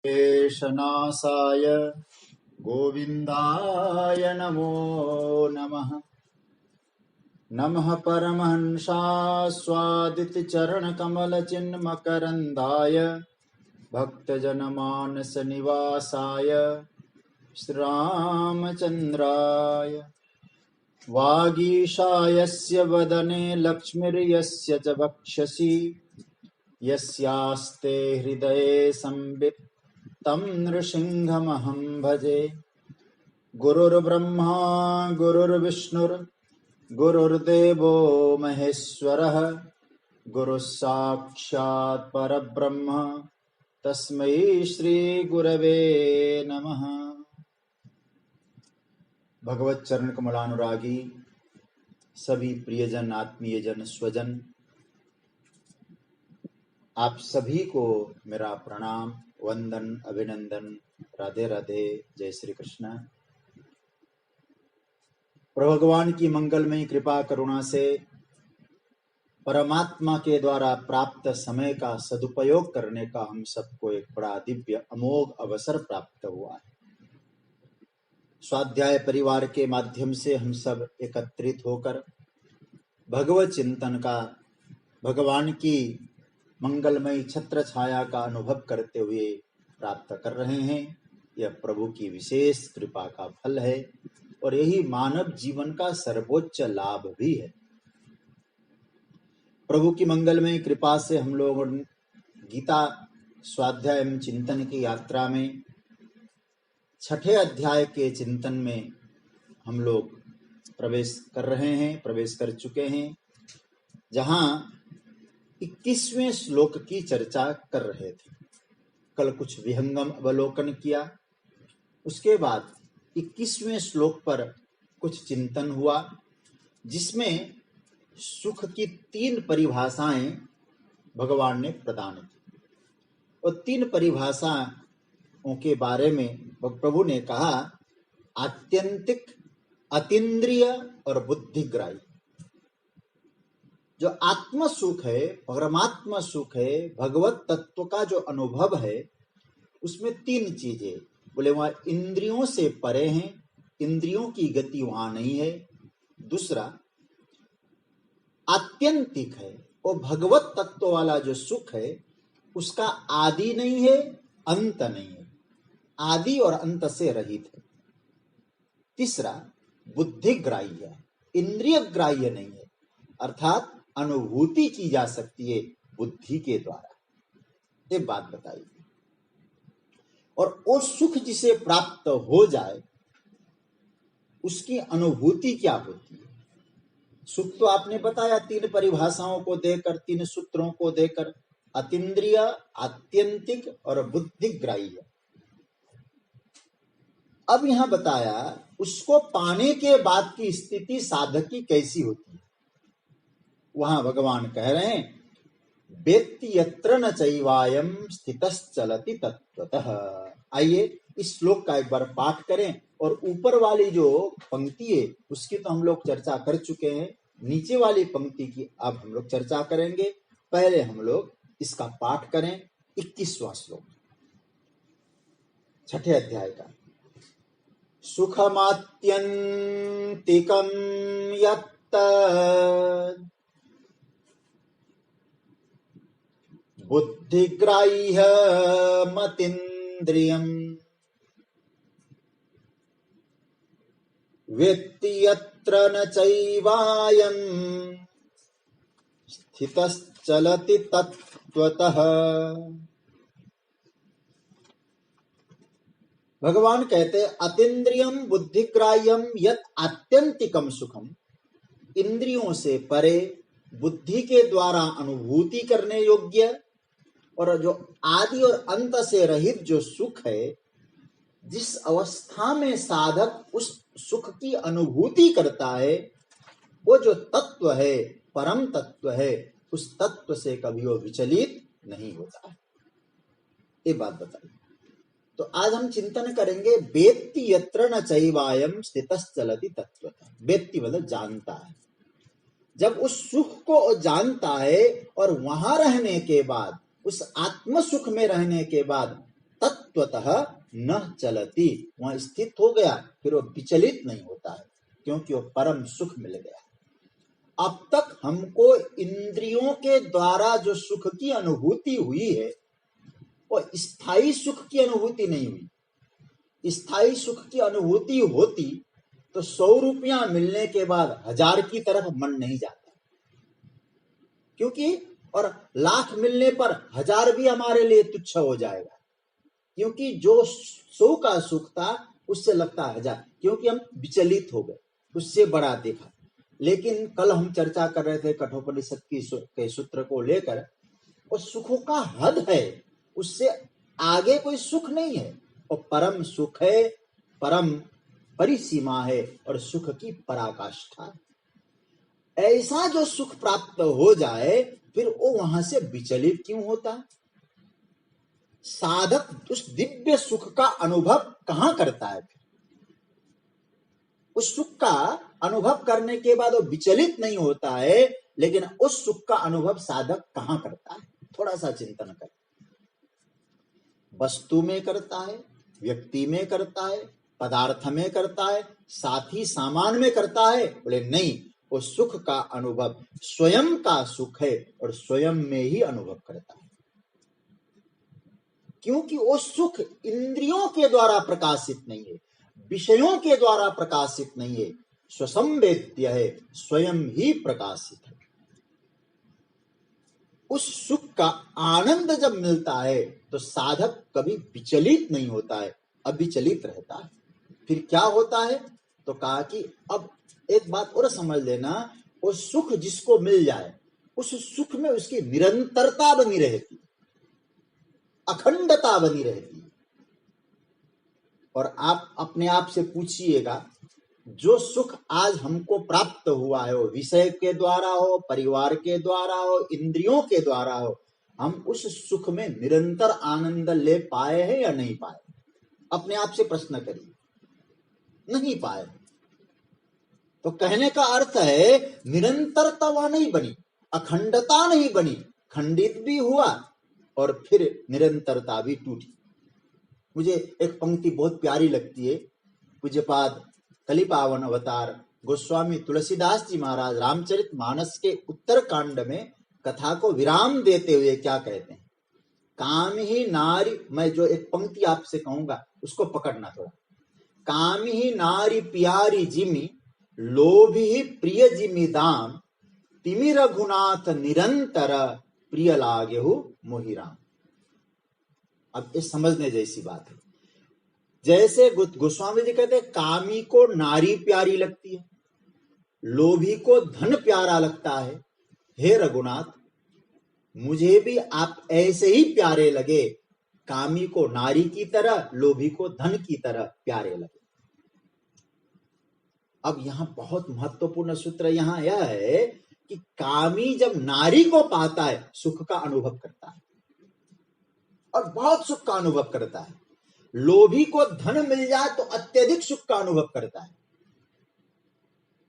शेषनासाय गोविन्दाय नमो नमः। नमः परमहंसास्वादितचरणकमलचिन्मकरन्दाय भक्तजनमानसनिवासाय श्रीरामचन्द्राय। वागीशायस्य वदने लक्ष्मीर्यस्य च वक्षसि यस्यास्ते हृदये संवित् तं नृसिंहमहं भजे। गुरुर्ब्रह्मा गुरुर्विष्णुर्गुरुर्देवो महेश्वरः गुरुः साक्षात् परब्रह्म तस्मै श्री गुरवे नमः। भगवत चरण कमलानुरागी सभी प्रियजन, आत्मीयजन, स्वजन, आप सभी को मेरा प्रणाम, वंदन, अभिनंदन, राधे राधे, जय श्री कृष्ण। प्रभु भगवान की मंगलमयी कृपा करुणा से परमात्मा के द्वारा प्राप्त समय का सदुपयोग करने का हम सबको एक बड़ा दिव्य अमोघ अवसर प्राप्त हुआ है। स्वाध्याय परिवार के माध्यम से हम सब एकत्रित होकर भगवत चिंतन का, भगवान की मंगलमयी छत्र छाया का अनुभव करते हुए प्राप्त कर रहे हैं। यह प्रभु की विशेष कृपा का फल है और यही मानव जीवन का सर्वोच्च लाभ भी है। प्रभु की मंगलमयी कृपा से हम लोग गीता स्वाध्याय एवं चिंतन की यात्रा में छठे अध्याय के चिंतन में हम लोग प्रवेश कर चुके हैं, जहां 21वें श्लोक की चर्चा कर रहे थे। कल कुछ विहंगम अवलोकन किया, उसके बाद 21वें श्लोक पर कुछ चिंतन हुआ, जिसमें सुख की 3 परिभाषाएं भगवान ने प्रदान की। और 3 परिभाषाओं के बारे में प्रभु ने कहा, आत्यंतिक, अतीन्द्रिय और बुद्धिग्राही। जो आत्म सुख है, परमात्मा सुख है, भगवत तत्व का जो अनुभव है, उसमें 3 चीजें बोले, वहां इंद्रियों से परे हैं, इंद्रियों की गति वहां नहीं है। दूसरा आत्यंतिक है, वो भगवत तत्व वाला जो सुख है उसका आदि नहीं है, अंत नहीं है, आदि और अंत से रहित है। तीसरा बुद्धिग्राह्य है, इंद्रिय ग्राह्य नहीं है, अर्थात अनुभूति की जा सकती है बुद्धि के द्वारा। ये बात बताई। और वो सुख जिसे प्राप्त हो जाए उसकी अनुभूति क्या होती है? सुख तो आपने बताया 3 परिभाषाओं को देकर, 3 सूत्रों को देकर, अतीन्द्रिय, आत्यंतिक और बुद्धिग्राह्य। अब यहां बताया उसको पाने के बाद की स्थिति साधक की कैसी होती है। वहां भगवान कह रहे हैं, वेत्ति यत्र न चैवायं स्थितश्चलति तत्त्वतः। आइए इस श्लोक का एक बार पाठ करें। और ऊपर वाली जो पंक्ति है उसकी तो हम लोग चर्चा कर चुके हैं, नीचे वाली पंक्ति की अब हम लोग चर्चा करेंगे। पहले हम लोग इसका पाठ करें। 21वां श्लोक छठे अध्याय का। सुखमात्यन्तिकं यत्त बुद्धिग्राह्यमतीन्द्रियम् वेत्ति यत्र न चैवायं स्थितश्चलति तत्त्वतः। भगवान कहते अतीन्द्रियम बुद्धिग्राह्यम यत् आत्यंतिकम सुखम, इंद्रियों से परे, बुद्धि के द्वारा अनुभूति करने योग्य और जो आदि और अंत से रहित जो सुख है, जिस अवस्था में साधक उस सुख की अनुभूति करता है, वो जो तत्व है, परम तत्व है, उस तत्व से कभी वो विचलित नहीं होता है। ये बात बताइए। तो आज हम चिंतन करेंगे, वेत्ति यत्र न चैवायं स्थितश्चलति तत्त्वतः। वेत्ति मतलब जानता है। जब उस सुख को जानता है और वहां रहने के बाद, उस आत्म सुख में रहने के बाद तत्वतः न चलति, वहां स्थित हो गया, फिर वो विचलित नहीं होता है, क्योंकि वो परम सुख मिल गया। अब तक हमको इंद्रियों के द्वारा जो सुख की अनुभूति हुई है वो स्थायी सुख की अनुभूति नहीं हुई। स्थायी सुख की अनुभूति होती तो 100 रुपया मिलने के बाद 1000 की तरफ मन नहीं जाता, क्योंकि और लाख मिलने पर 1000 भी हमारे लिए तुच्छ हो जाएगा, क्योंकि जो 100 का सुख था उससे लगता है 1000, क्योंकि हम विचलित हो गए, उससे बड़ा देखा। लेकिन कल हम चर्चा कर रहे थे कठोपनिषद के सूत्र को लेकर, और सुखों का हद है, उससे आगे कोई सुख नहीं है, और परम सुख है, परम परिसीमा है, और सुख की पराकाष्ठा है। ऐसा जो सुख प्राप्त हो जाए फिर वो वहां से विचलित क्यों होता? साधक उस दिव्य सुख का अनुभव कहां करता है? उस सुख का अनुभव करने के बाद वो विचलित नहीं होता है, लेकिन उस सुख का अनुभव साधक कहां करता है? थोड़ा सा चिंतन कर। वस्तु में करता है, व्यक्ति में करता है, पदार्थ में करता है, साथी सामान में करता है? बोले नहीं, वो सुख का अनुभव स्वयं का सुख है और स्वयं में ही अनुभव करता है, क्योंकि वो सुख इंद्रियों के द्वारा प्रकाशित नहीं है, विषयों के द्वारा प्रकाशित नहीं है, स्वसंवेद्य है, स्वयं ही प्रकाशित है। उस सुख का आनंद जब मिलता है तो साधक कभी विचलित नहीं होता है, अविचलित रहता है। फिर क्या होता है? तो कहा कि अब एक बात और समझ लेना, वो सुख जिसको मिल जाए उस सुख में उसकी निरंतरता बनी रहती, अखंडता बनी रहती। और आप अपने आप से पूछिएगा, जो सुख आज हमको प्राप्त हुआ है, वो विषय के द्वारा हो, परिवार के द्वारा हो, इंद्रियों के द्वारा हो, हम उस सुख में निरंतर आनंद ले पाए हैं या नहीं पाए? अपने आप से प्रश्न करिए। नहीं पाए। तो कहने का अर्थ है निरंतरता वह नहीं बनी, अखंडता नहीं बनी, खंडित भी हुआ और फिर निरंतरता भी टूटी। मुझे एक पंक्ति बहुत प्यारी लगती है, पूज्यपाद कलिपावन अवतार गोस्वामी तुलसीदास जी महाराज रामचरित मानस के उत्तर कांड में कथा को विराम देते हुए क्या कहते हैं? काम ही नारी, मैं जो एक पंक्ति आपसे कहूंगा उसको पकड़ना थोड़ा। काम ही नारी प्यारी जिमी, लोभ ही प्रिय जिमी दाम, तिमि रघुनाथ निरंतर, प्रिय लागेहु मोहिराम। अब ये समझने जैसी बात है। जैसे गोस्वामी जी कहते हैं कामी को नारी प्यारी लगती है, लोभी को धन प्यारा लगता है, हे रघुनाथ मुझे भी आप ऐसे ही प्यारे लगे, कामी को नारी की तरह, लोभी को धन की तरह प्यारे लगे। अब यहां बहुत महत्वपूर्ण सूत्र यहां यह है कि कामी जब नारी को पाता है सुख का अनुभव करता है और बहुत सुख का अनुभव करता है। लोभी को धन मिल जाए तो अत्यधिक सुख का अनुभव करता है,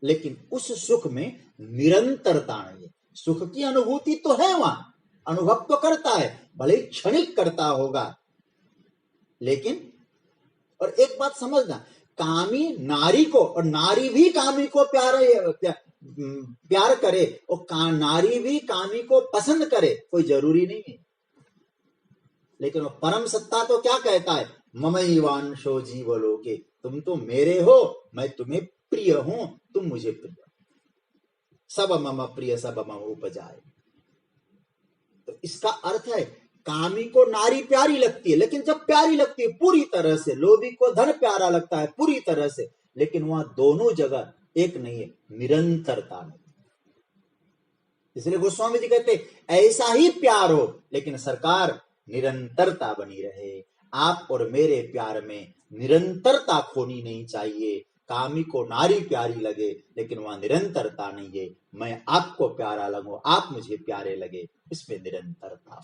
लेकिन उस सुख में निरंतरता नहीं है। सुख की अनुभूति तो है, वहां अनुभव तो करता है, भले ही क्षणिक करता होगा, लेकिन और एक बात समझना, कामी नारी को और नारी भी कामी को प्यार करे और नारी भी कामी को पसंद करे, कोई जरूरी नहीं है। लेकिन वो परम सत्ता तो क्या कहता है? ममैवांशो जीवलोके, तुम तो मेरे हो, मैं तुम्हें प्रिय हूं, तुम मुझे प्रिय, सब मम प्रिय सब मम उपजाए। तो इसका अर्थ है कामी को नारी प्यारी लगती है, लेकिन जब प्यारी लगती है पूरी तरह से, लोभी को धन प्यारा लगता है पूरी तरह से, लेकिन वहां दोनों जगह एक नहीं है, निरंतरता नहीं। इसलिए गोस्वामी जी कहते ऐसा ही प्यार हो लेकिन सरकार निरंतरता बनी रहे। आप और मेरे प्यार में निरंतरता खोनी नहीं चाहिए। कामी को नारी प्यारी लगे लेकिन वहां निरंतरता नहीं है। मैं आपको प्यारा लगूं, आप मुझे प्यारे लगे, इसमें निरंतरता।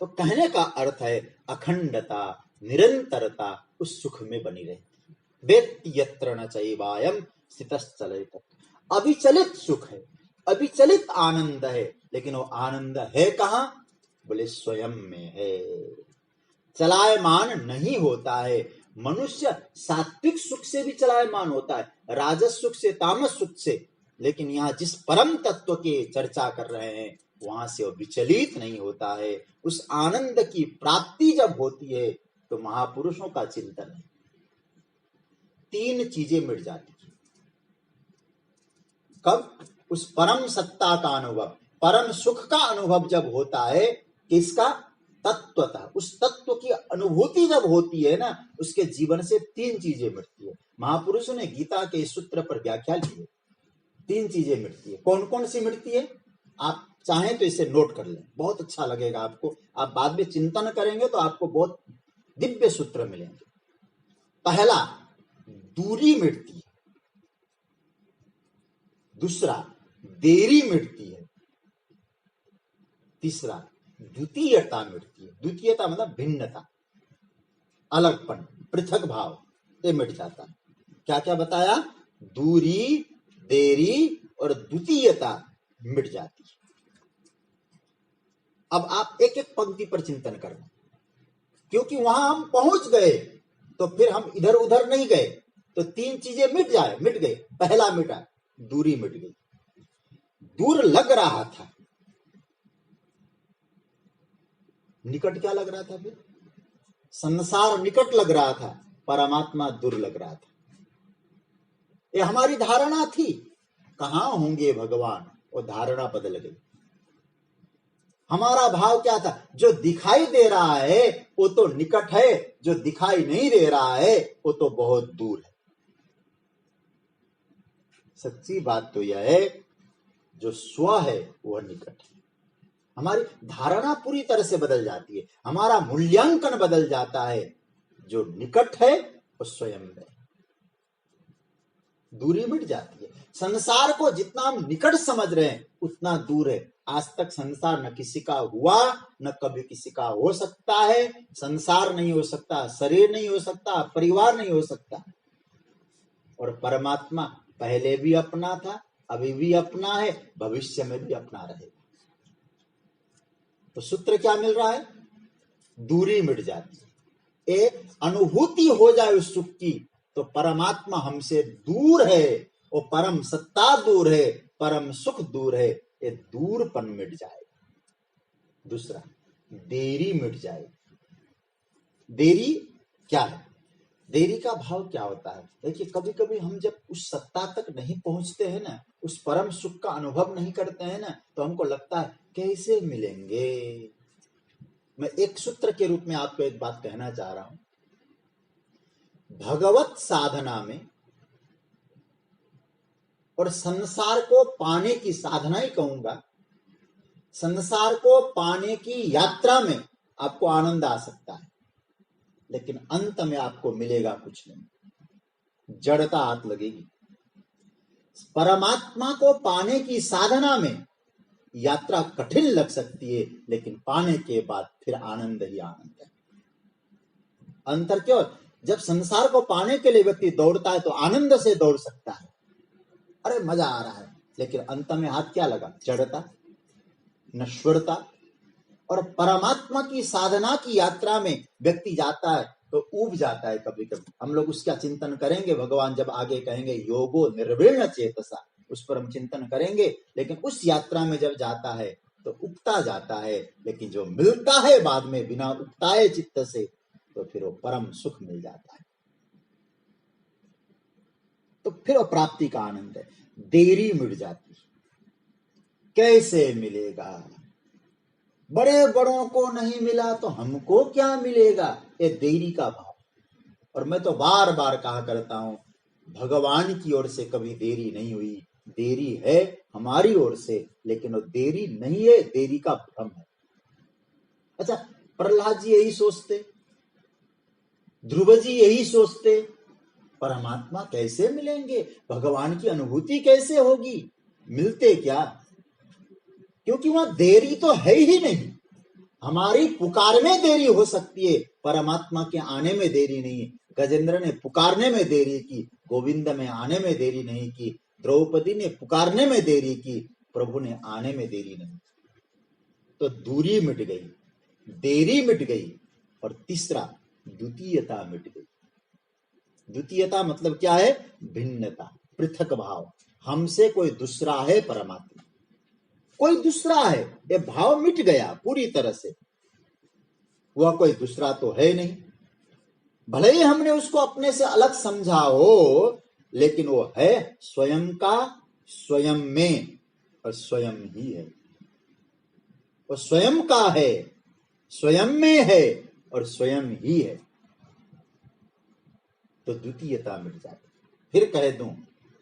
तो कहने का अर्थ है अखंडता, निरंतरता उस सुख में बनी रहती। वेत्ति यत्र न चैवायम् स्थितश्चलति। अविचलित सुख है, अविचलित आनंद है, लेकिन वो आनंद है कहां? बोले स्वयं में है। चलायमान नहीं होता है। मनुष्य सात्विक सुख से भी चलायमान होता है, राजस सुख से, तामस सुख से, लेकिन यहाँ जिस परम तत्व की चर्चा कर रहे हैं वहां से वो विचलित नहीं होता है। उस आनंद की प्राप्ति जब होती है तो महापुरुषों का चिंतन है, तीन चीजें मिट जाती है। कब? उस परम सत्ता का अनुभव, परम सुख का अनुभव जब होता है, किसका? तत्वता, उस तत्व की अनुभूति जब होती है ना, उसके जीवन से तीन चीजें मिटती है। महापुरुषों ने गीता के सूत्र पर व्याख्या की है, तीन चीजें मिटती है। कौन कौन सी मिटती है? आप चाहें तो इसे नोट कर लें, बहुत अच्छा लगेगा आपको। आप बाद में चिंतन करेंगे तो आपको बहुत दिव्य सूत्र मिलेंगे। पहला, दूरी मिटती है। दूसरा, देरी मिटती है। तीसरा, द्वितीयता मिटती है। द्वितीयता मतलब भिन्नता, अलगपन, पृथक भाव, ये मिट जाता है। क्या क्या बताया? दूरी, देरी और द्वितीयता मिट जाती है। अब आप एक एक पंक्ति पर चिंतन करें, क्योंकि वहां हम पहुंच गए तो फिर हम इधर उधर नहीं गए, तो तीन चीजें मिट गई। पहला मिटा, दूरी मिट गई। दूर लग रहा था, निकट क्या लग रहा था? फिर संसार निकट लग रहा था, परमात्मा दूर लग रहा था। ये हमारी धारणा थी, कहां होंगे भगवान, वो धारणा बदल गई। हमारा भाव क्या था? जो दिखाई दे रहा है वो तो निकट है, जो दिखाई नहीं दे रहा है वो तो बहुत दूर है। सच्ची बात तो यह है, जो स्व है वह निकट है। हमारी धारणा पूरी तरह से बदल जाती है, हमारा मूल्यांकन बदल जाता है। जो निकट है वो स्वयं है, दूरी मिट जाती है। संसार को जितना हम निकट समझ रहे हैं उतना दूर है। आज तक संसार न किसी का हुआ, न कभी किसी का हो सकता है। संसार नहीं हो सकता, शरीर नहीं हो सकता, परिवार नहीं हो सकता। और परमात्मा पहले भी अपना था, अभी भी अपना है, भविष्य में भी अपना रहेगा। तो सूत्र क्या मिल रहा है? दूरी मिट जाती है। एक अनुभूति हो जाए उस सुख की तो परमात्मा हमसे दूर है, वो परम सत्ता दूर है, परम सुख दूर है, ये दूरपन मिट जाएगा। दूसरा, देरी मिट जाएगी। देरी क्या है? देरी का भाव क्या होता है? देखिए, कभी कभी हम जब उस सत्ता तक नहीं पहुंचते हैं ना, उस परम सुख का अनुभव नहीं करते हैं ना, तो हमको लगता है कैसे मिलेंगे। मैं एक सूत्र के रूप में आपको एक बात कहना चाह रहा हूं। भगवत साधना में और संसार को पाने की साधना ही कहूंगा, संसार को पाने की यात्रा में आपको आनंद आ सकता है, लेकिन अंत में आपको मिलेगा कुछ नहीं, जड़ता हाथ लगेगी। परमात्मा को पाने की साधना में यात्रा कठिन लग सकती है, लेकिन पाने के बाद फिर आनंद ही आनंद है। अंतर क्यों? जब संसार को पाने के लिए व्यक्ति दौड़ता है तो आनंद से दौड़ सकता है, अरे मजा आ रहा है, लेकिन अंत में हाथ क्या लगा? जड़ता, नश्वरता। और परमात्मा की साधना की यात्रा में व्यक्ति जाता है तो ऊब जाता है। कभी कभी हम लोग उसका चिंतन करेंगे, भगवान जब आगे कहेंगे योगो निर्विण्ण चेतसा, उस पर हम चिंतन करेंगे। लेकिन उस यात्रा में जब जाता है तो उगता जाता है, लेकिन जो मिलता है बाद में बिना उगताए चित्त से, तो फिर वो परम सुख मिल जाता है। तो फिर वो प्राप्ति का आनंद है। देरी मिट जाती, कैसे मिलेगा? बड़े बड़ों को नहीं मिला तो हमको क्या मिलेगा? ये देरी का भाव। और मैं तो बार बार कहा करता हूं, भगवान की ओर से कभी देरी नहीं हुई, देरी है हमारी ओर से, लेकिन वो देरी नहीं है, देरी का भ्रम है। अच्छा, प्रहलाद जी यही सोचते, ध्रुव जी यही सोचते, परमात्मा कैसे मिलेंगे, भगवान की अनुभूति कैसे होगी? मिलते क्या? क्योंकि वहां देरी तो है ही नहीं। हमारी पुकार में देरी हो सकती है, परमात्मा के आने में देरी नहीं है। गजेंद्र ने पुकारने में देरी की, गोविंद में आने में देरी नहीं की, द्रौपदी ने पुकारने में देरी की, प्रभु ने आने में देरी नहीं। तो दूरी मिट गई, देरी मिट गई, और तीसरा द्वितीयता मिट गई। द्वितीयता मतलब क्या है? भिन्नता, पृथक भाव। हमसे कोई दूसरा है परमात्मा, कोई दूसरा है, ये भाव मिट गया पूरी तरह से। वह कोई दूसरा तो है नहीं, भले ही हमने उसको अपने से अलग समझा हो, लेकिन वो है स्वयं का स्वयं में और स्वयं ही है। वो स्वयं का है, स्वयं में है और स्वयं ही है। तो द्वितीयता मिट जाती। फिर कह दूं,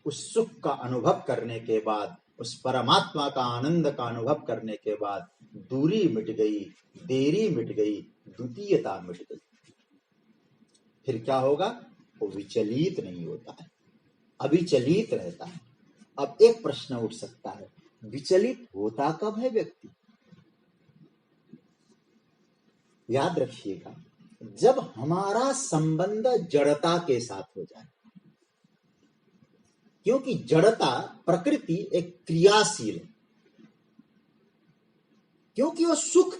उस सुख का अनुभव करने के बाद, उस परमात्मा का आनंद का अनुभव करने के बाद दूरी मिट गई, देरी मिट गई, द्वितीयता मिट गई। फिर क्या होगा? वो विचलित नहीं होता है, अविचलित रहता है। अब एक प्रश्न उठ सकता है, विचलित होता कब है व्यक्ति? याद रखिएगा, जब हमारा संबंध जड़ता के साथ हो जाए। क्योंकि जड़ता, प्रकृति एक क्रियाशील है, क्योंकि वो सुख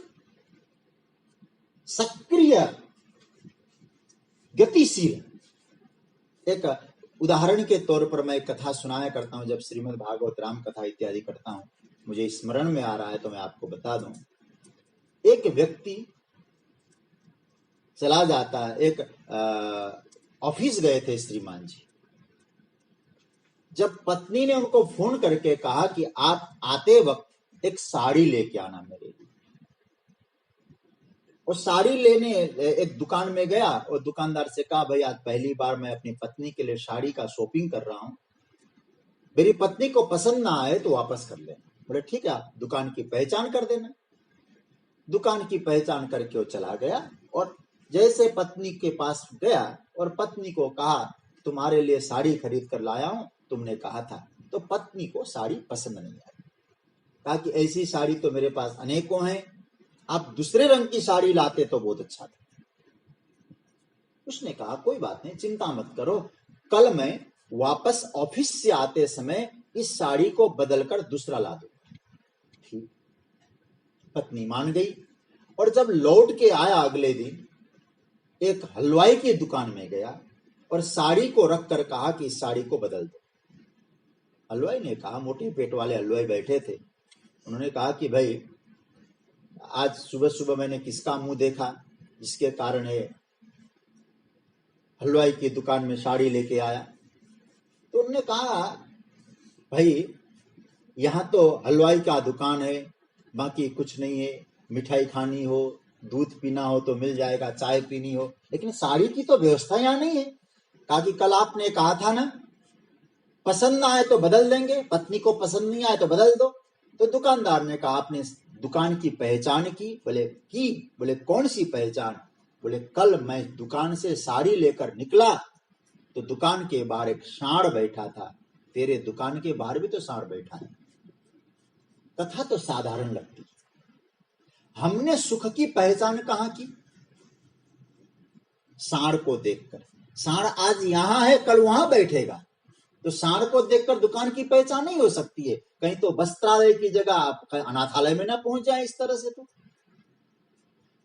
सक्रिय गतिशील। एक उदाहरण के तौर पर मैं कथा सुनाया करता हूं, जब श्रीमद् भागवत राम कथा इत्यादि करता हूं, मुझे स्मरण में आ रहा है तो मैं आपको बता दूं। एक व्यक्ति चला जाता है, एक ऑफिस गए थे श्रीमान जी। जब पत्नी ने उनको फोन करके कहा कि आप आते वक्त एक साड़ी लेके आना मेरे लिए, और साड़ी लेने एक दुकान में गया और दुकानदार से कहा, भाई आज पहली बार मैं अपनी पत्नी के लिए साड़ी का शॉपिंग कर रहा हूं, मेरी पत्नी को पसंद ना आए तो वापस कर लेना। बोले ठीक है, आप दुकान की पहचान कर देना। दुकान की पहचान करके वो चला गया और जैसे पत्नी के पास गया और पत्नी को कहा, तुम्हारे लिए साड़ी खरीद कर लाया हूं, तुमने कहा था। तो पत्नी को साड़ी पसंद नहीं आई, कहा कि ऐसी साड़ी तो मेरे पास अनेकों हैं, आप दूसरे रंग की साड़ी लाते तो बहुत अच्छा था। उसने कहा कोई बात नहीं, चिंता मत करो, कल मैं वापस ऑफिस से आते समय इस साड़ी को बदलकर दूसरा ला दूंगा। ठीक, पत्नी मान गई। और जब लौट के आया अगले दिन, एक हलवाई की दुकान में गया और साड़ी को रख कर कहा कि इस साड़ी को बदल दो। हलवाई ने कहा, मोटे पेट वाले हलवाई बैठे थे, उन्होंने कहा कि भाई आज सुबह सुबह मैंने किसका मुंह देखा जिसके कारण है हलवाई की दुकान में साड़ी लेके आया। तो उन्होंने कहा, भाई यहाँ तो हलवाई का दुकान है, बाकी कुछ नहीं है, मिठाई खानी हो, दूध पीना हो तो मिल जाएगा, चाय पीनी हो, लेकिन साड़ी की तो व्यवस्था यहाँ नहीं है। कहा कि कल आपने कहा था ना, पसंद ना आए तो बदल देंगे, पत्नी को पसंद नहीं आए तो बदल दो। तो दुकानदार ने कहा, आपने दुकान की पहचान की? बोले कौन सी पहचान? बोले कल मैं दुकान से साड़ी लेकर निकला तो दुकान के बाहर एक सांड बैठा था, तेरे दुकान के बाहर भी तो सांड बैठा है। कथा तो साधारण लगती, हमने सुख की पहचान कहां की? सांड को देखकर। सांड आज यहां है, कल वहां बैठेगा, तो सांड को देखकर दुकान की पहचान नहीं हो सकती है। कहीं तो वस्त्रालय की जगह आप अनाथालय में ना पहुंच जाए इस तरह से।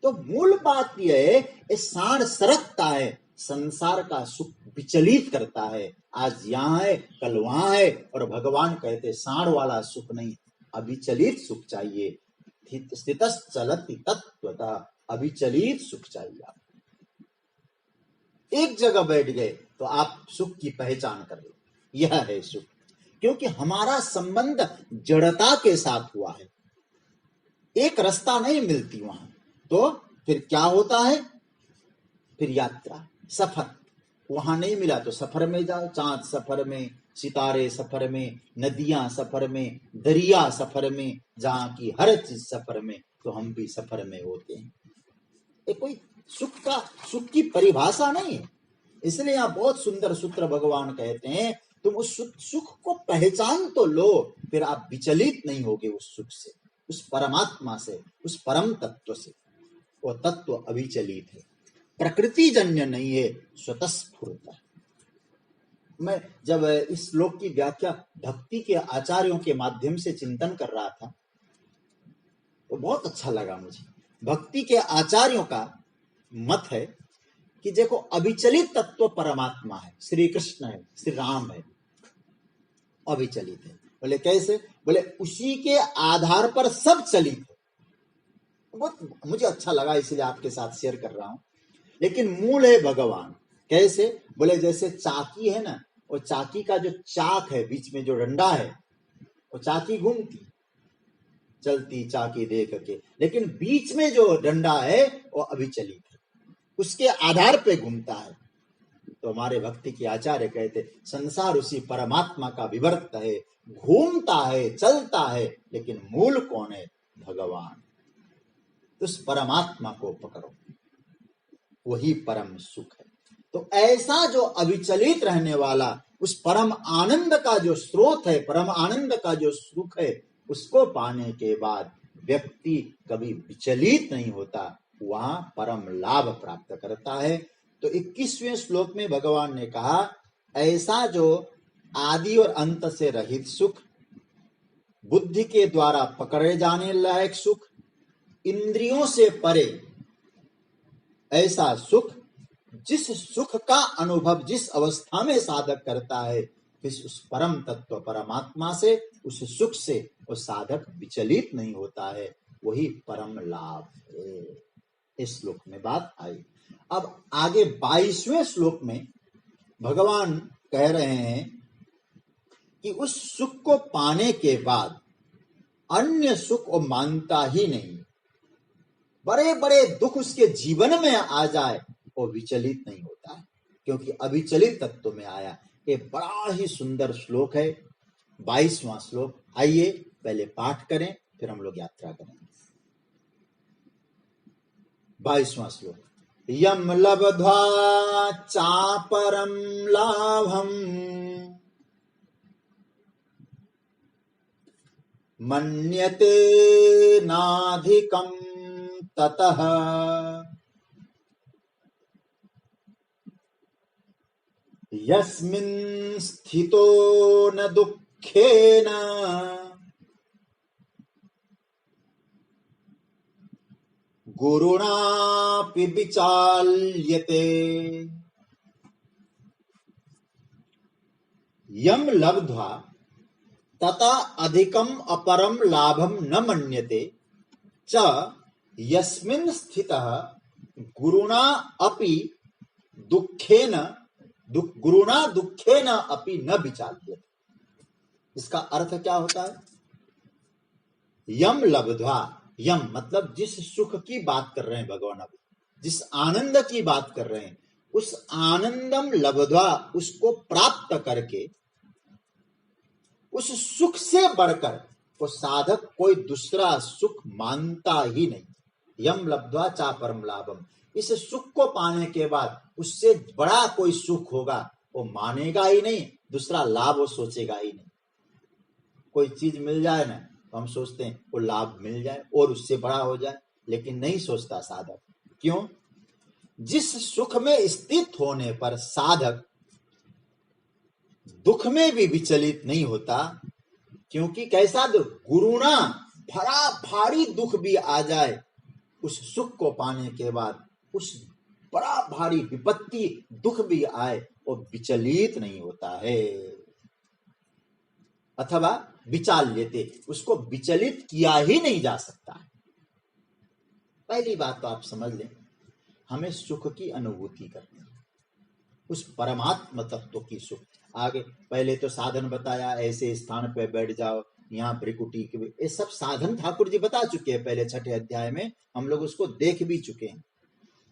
तो मूल बात यह है, ये सांड सरकता है, संसार का सुख विचलित करता है, आज यहां है कल वहां है। और भगवान कहते सांड वाला सुख नहीं, अविचलित सुख चाहिए। स्थितश्चलति तत्त्वतः, अविचलित सुख चाहिए। आप एक जगह बैठ गए तो आप सुख की पहचान कर लो, यह है सुख। क्योंकि हमारा संबंध जड़ता के साथ हुआ है, एक रास्ता नहीं मिलती वहां। तो फिर क्या होता है? फिर यात्रा, सफर। वहां नहीं मिला तो सफर में जाओ, चांद सफर में, सितारे सफर में, नदियां सफर में, दरिया सफर में, जहां की हर चीज सफर में, तो हम भी सफर में होते हैं। ये कोई सुख की परिभाषा नहीं है। इसलिए यहां बहुत सुंदर सूत्र भगवान कहते हैं, तुम उस सुख को पहचान तो लो, फिर आप विचलित नहीं होगे उस सुख से, उस परमात्मा से, उस परम तत्व से। वो तत्व अविचलित है, प्रकृति जन्य नहीं है, स्वतःस्फूर्त है। मैं जब इस श्लोक की व्याख्या भक्ति के आचार्यों के माध्यम से चिंतन कर रहा था तो बहुत अच्छा लगा मुझे। भक्ति के आचार्यों का मत है कि देखो अविचलित तत्व परमात्मा है, श्री कृष्ण है, श्री राम है, अविचलित है। बोले कैसे? बोले उसी के आधार पर सब चलित है। बहुत मुझे अच्छा लगा इसलिए आपके साथ शेयर कर रहा हूं। लेकिन मूल है भगवान। कैसे? बोले जैसे चाकी है ना, वो चाकी का जो चाक है, बीच में जो डंडा है, वो चाकी घूमती चलती चाकी देख के, लेकिन बीच में जो डंडा है वो अविचलित है, उसके आधार पे घूमता है। तो हमारे भक्ति के आचार्य कहते संसार उसी परमात्मा का विवर्त है, घूमता है, चलता है, लेकिन मूल कौन है? भगवान। उस परमात्मा को पकड़ो, वही परम सुख है। तो ऐसा जो अविचलित रहने वाला, उस परम आनंद का जो स्रोत है, परम आनंद का जो सुख है, उसको पाने के बाद व्यक्ति कभी विचलित नहीं होता, वहां परम लाभ प्राप्त करता है। तो 21वें श्लोक में भगवान ने कहा, ऐसा जो आदि और अंत से रहित सुख, बुद्धि के द्वारा पकड़े जाने लायक सुख, इंद्रियों से परे ऐसा सुख, जिस सुख का अनुभव जिस अवस्था में साधक करता है, उस परम तत्व परमात्मा से, उस सुख से वो साधक विचलित नहीं होता है, वही परम लाभ है। इस श्लोक में बात आई। अब आगे 22वें श्लोक में भगवान कह रहे हैं कि उस सुख को पाने के बाद अन्य सुख वो मानता ही नहीं। बड़े बड़े दुख उसके जीवन में आ जाए, वो विचलित नहीं होता है, क्योंकि अविचलित तत्व में आया। ये बड़ा ही सुंदर श्लोक है, 22वां श्लोक। आइए पहले पाठ करें, फिर हम लोग यात्रा करेंगे। 22वां श्लोक। यम लब्ध्वा चापरम लाभम मन्यते नाधिकम ततः यस्मिन् स्थितो न दुःखेन गुरुणापि विचाल्यते। यम लब्ध्वा तथा अधिकम अपरम लाभम न मन्यते च यस्मिन् स्थितः गुरुणा अपि दुःखेन गुरुणा दुःखेन अपि न विचाल्यते। इसका अर्थ क्या होता है? यम लब्ध्वा, यम मतलब जिस सुख की बात कर रहे हैं भगवान, अभी जिस आनंद की बात कर रहे हैं, उस आनंदम लब्ध्वा, उसको प्राप्त करके, उस सुख से बढ़कर वो साधक कोई दूसरा सुख मानता ही नहीं। यम लब्ध्वा चा परम लाभम, इस सुख को पाने के बाद उससे बड़ा कोई सुख होगा वो मानेगा ही नहीं, दूसरा लाभ वो सोचेगा ही नहीं। कोई चीज मिल जाए ना, तो हम सोचते हैं वो लाभ मिल जाए और उससे बड़ा हो जाए, लेकिन नहीं सोचता साधक। क्यों? जिस सुख में स्थित होने पर साधक दुख में भी विचलित नहीं होता, क्योंकि कैसा दुख? गुरुणा, भरा भारी दुख भी आ जाए, उस सुख को पाने के बाद उस बड़ा भारी विपत्ति दुख भी आए, वो विचलित नहीं होता है। अथवा विचाल लेते, उसको विचलित किया ही नहीं जा सकता है। पहली बात तो आप समझ लें, हमें सुख की अनुभूति करनी है, उस परमात्म तत्व की सुख। आगे पहले तो साधन बताया, ऐसे स्थान पे बैठ जाओ, यहाँ भ्रिकुटी के, ये सब साधन ठाकुर जी बता चुके हैं पहले 6ठे अध्याय में, हम लोग उसको देख भी चुके हैं।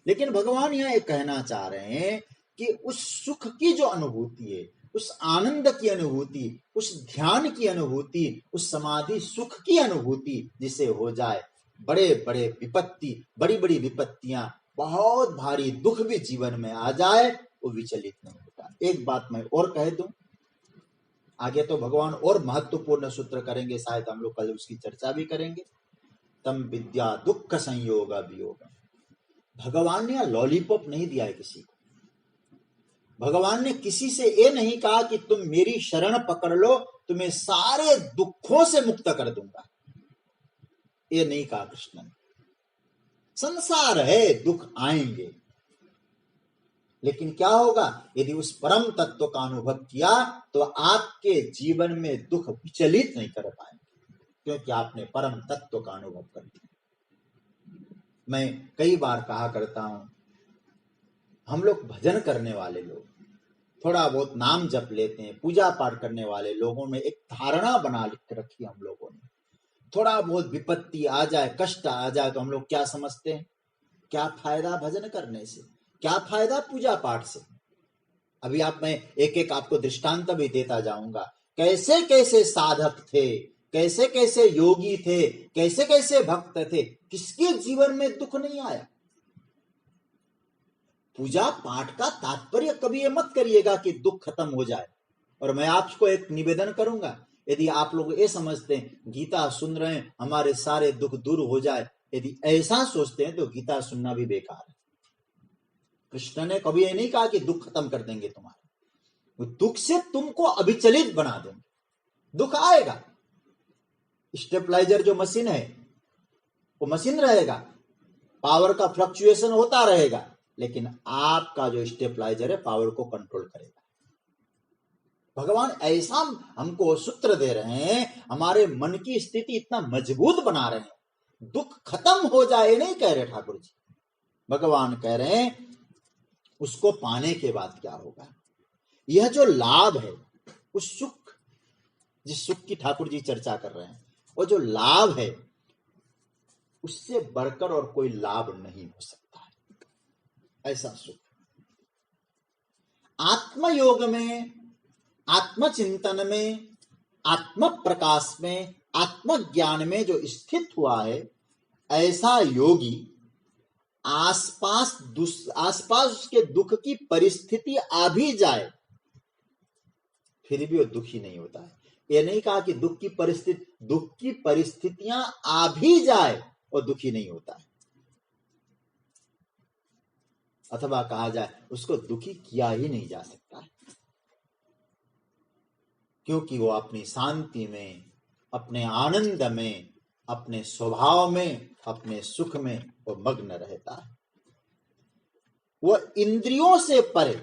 लेकिन भगवान यहाँ एक कहना चाह रहे हैं कि उस सुख की जो अनुभूति है, उस आनंद की अनुभूति, उस ध्यान की अनुभूति, उस समाधि सुख की अनुभूति जिसे हो जाए, बड़े बड़े विपत्ति, बड़ी बड़ी विपत्तियां, बहुत भारी दुख भी जीवन में आ जाए, वो विचलित नहीं होता। एक बात मैं और कह दूं, आगे तो भगवान और महत्वपूर्ण सूत्र करेंगे, शायद हम लोग कल उसकी चर्चा भी करेंगे। तम विद्या दुख संयोग वियोग। भगवान ने लॉलीपॉप नहीं दिया है किसी को। भगवान ने किसी से ये नहीं कहा कि तुम मेरी शरण पकड़ लो, तुम्हें सारे दुखों से मुक्त कर दूंगा, ये नहीं कहा कृष्ण ने। संसार है, दुख आएंगे, लेकिन क्या होगा? यदि उस परम तत्व का अनुभव किया तो आपके जीवन में दुख विचलित नहीं कर पाएंगे, क्योंकि आपने परम तत्व का अनुभव कर लिया। मैं कई बार कहा करता हूं, हम लोग भजन करने वाले लोग, थोड़ा बहुत नाम जप लेते हैं, पूजा पाठ करने वाले लोगों में एक धारणा बना रखी हम लोगों ने, थोड़ा बहुत विपत्ति आ जाए, कष्ट आ जाए तो हम लोग क्या समझते हैं? क्या फायदा भजन करने से, क्या फायदा पूजा पाठ से? अभी मैं एक एक आपको दृष्टांत भी देता जाऊंगा, कैसे कैसे साधक थे, कैसे कैसे योगी थे, कैसे कैसे भक्त थे, किसके जीवन में दुख नहीं आया? पूजा पाठ का तात्पर्य कभी ये मत करिएगा कि दुख खत्म हो जाए। और मैं आपको एक निवेदन करूंगा, यदि आप लोग ये समझते हैं गीता सुन रहे हैं हमारे सारे दुख दूर हो जाए, यदि ऐसा सोचते हैं तो गीता सुनना भी बेकार है। कृष्ण ने कभी ये नहीं कहा कि दुख खत्म कर देंगे तुम्हारे, दुख से तुमको अविचलित बना देंगे। दुख आएगा, स्टेबलाइजर जो मशीन है वो मशीन रहेगा, पावर का फ्लक्चुएशन होता रहेगा, लेकिन आपका जो स्टेबलाइजर है पावर को कंट्रोल करेगा। भगवान ऐसा हमको सूत्र दे रहे हैं, हमारे मन की स्थिति इतना मजबूत बना रहे हैं, दुख खत्म हो जाए नहीं कह रहे ठाकुर जी, भगवान कह रहे हैं उसको पाने के बाद क्या होगा? यह जो लाभ है, उस सुख, जिस सुख की ठाकुर जी चर्चा कर रहे हैं, वो जो लाभ है उससे बढ़कर और कोई लाभ नहीं हो सकता है, ऐसा सुख। आत्मयोग में, आत्मचिंतन में, आत्म प्रकाश में, आत्मज्ञान में जो स्थित हुआ है, ऐसा योगी आसपास उसके दुख की परिस्थिति आ भी जाए फिर भी वो दुखी नहीं होता है। ये नहीं कहा कि दुख की परिस्थितियां आ भी जाए और दुखी नहीं होता है, अथवा कहा जाए उसको दुखी किया ही नहीं जा सकता है, क्योंकि वो अपनी शांति में, अपने आनंद में, अपने स्वभाव में, अपने सुख में वो मग्न रहता है। वो इंद्रियों से परे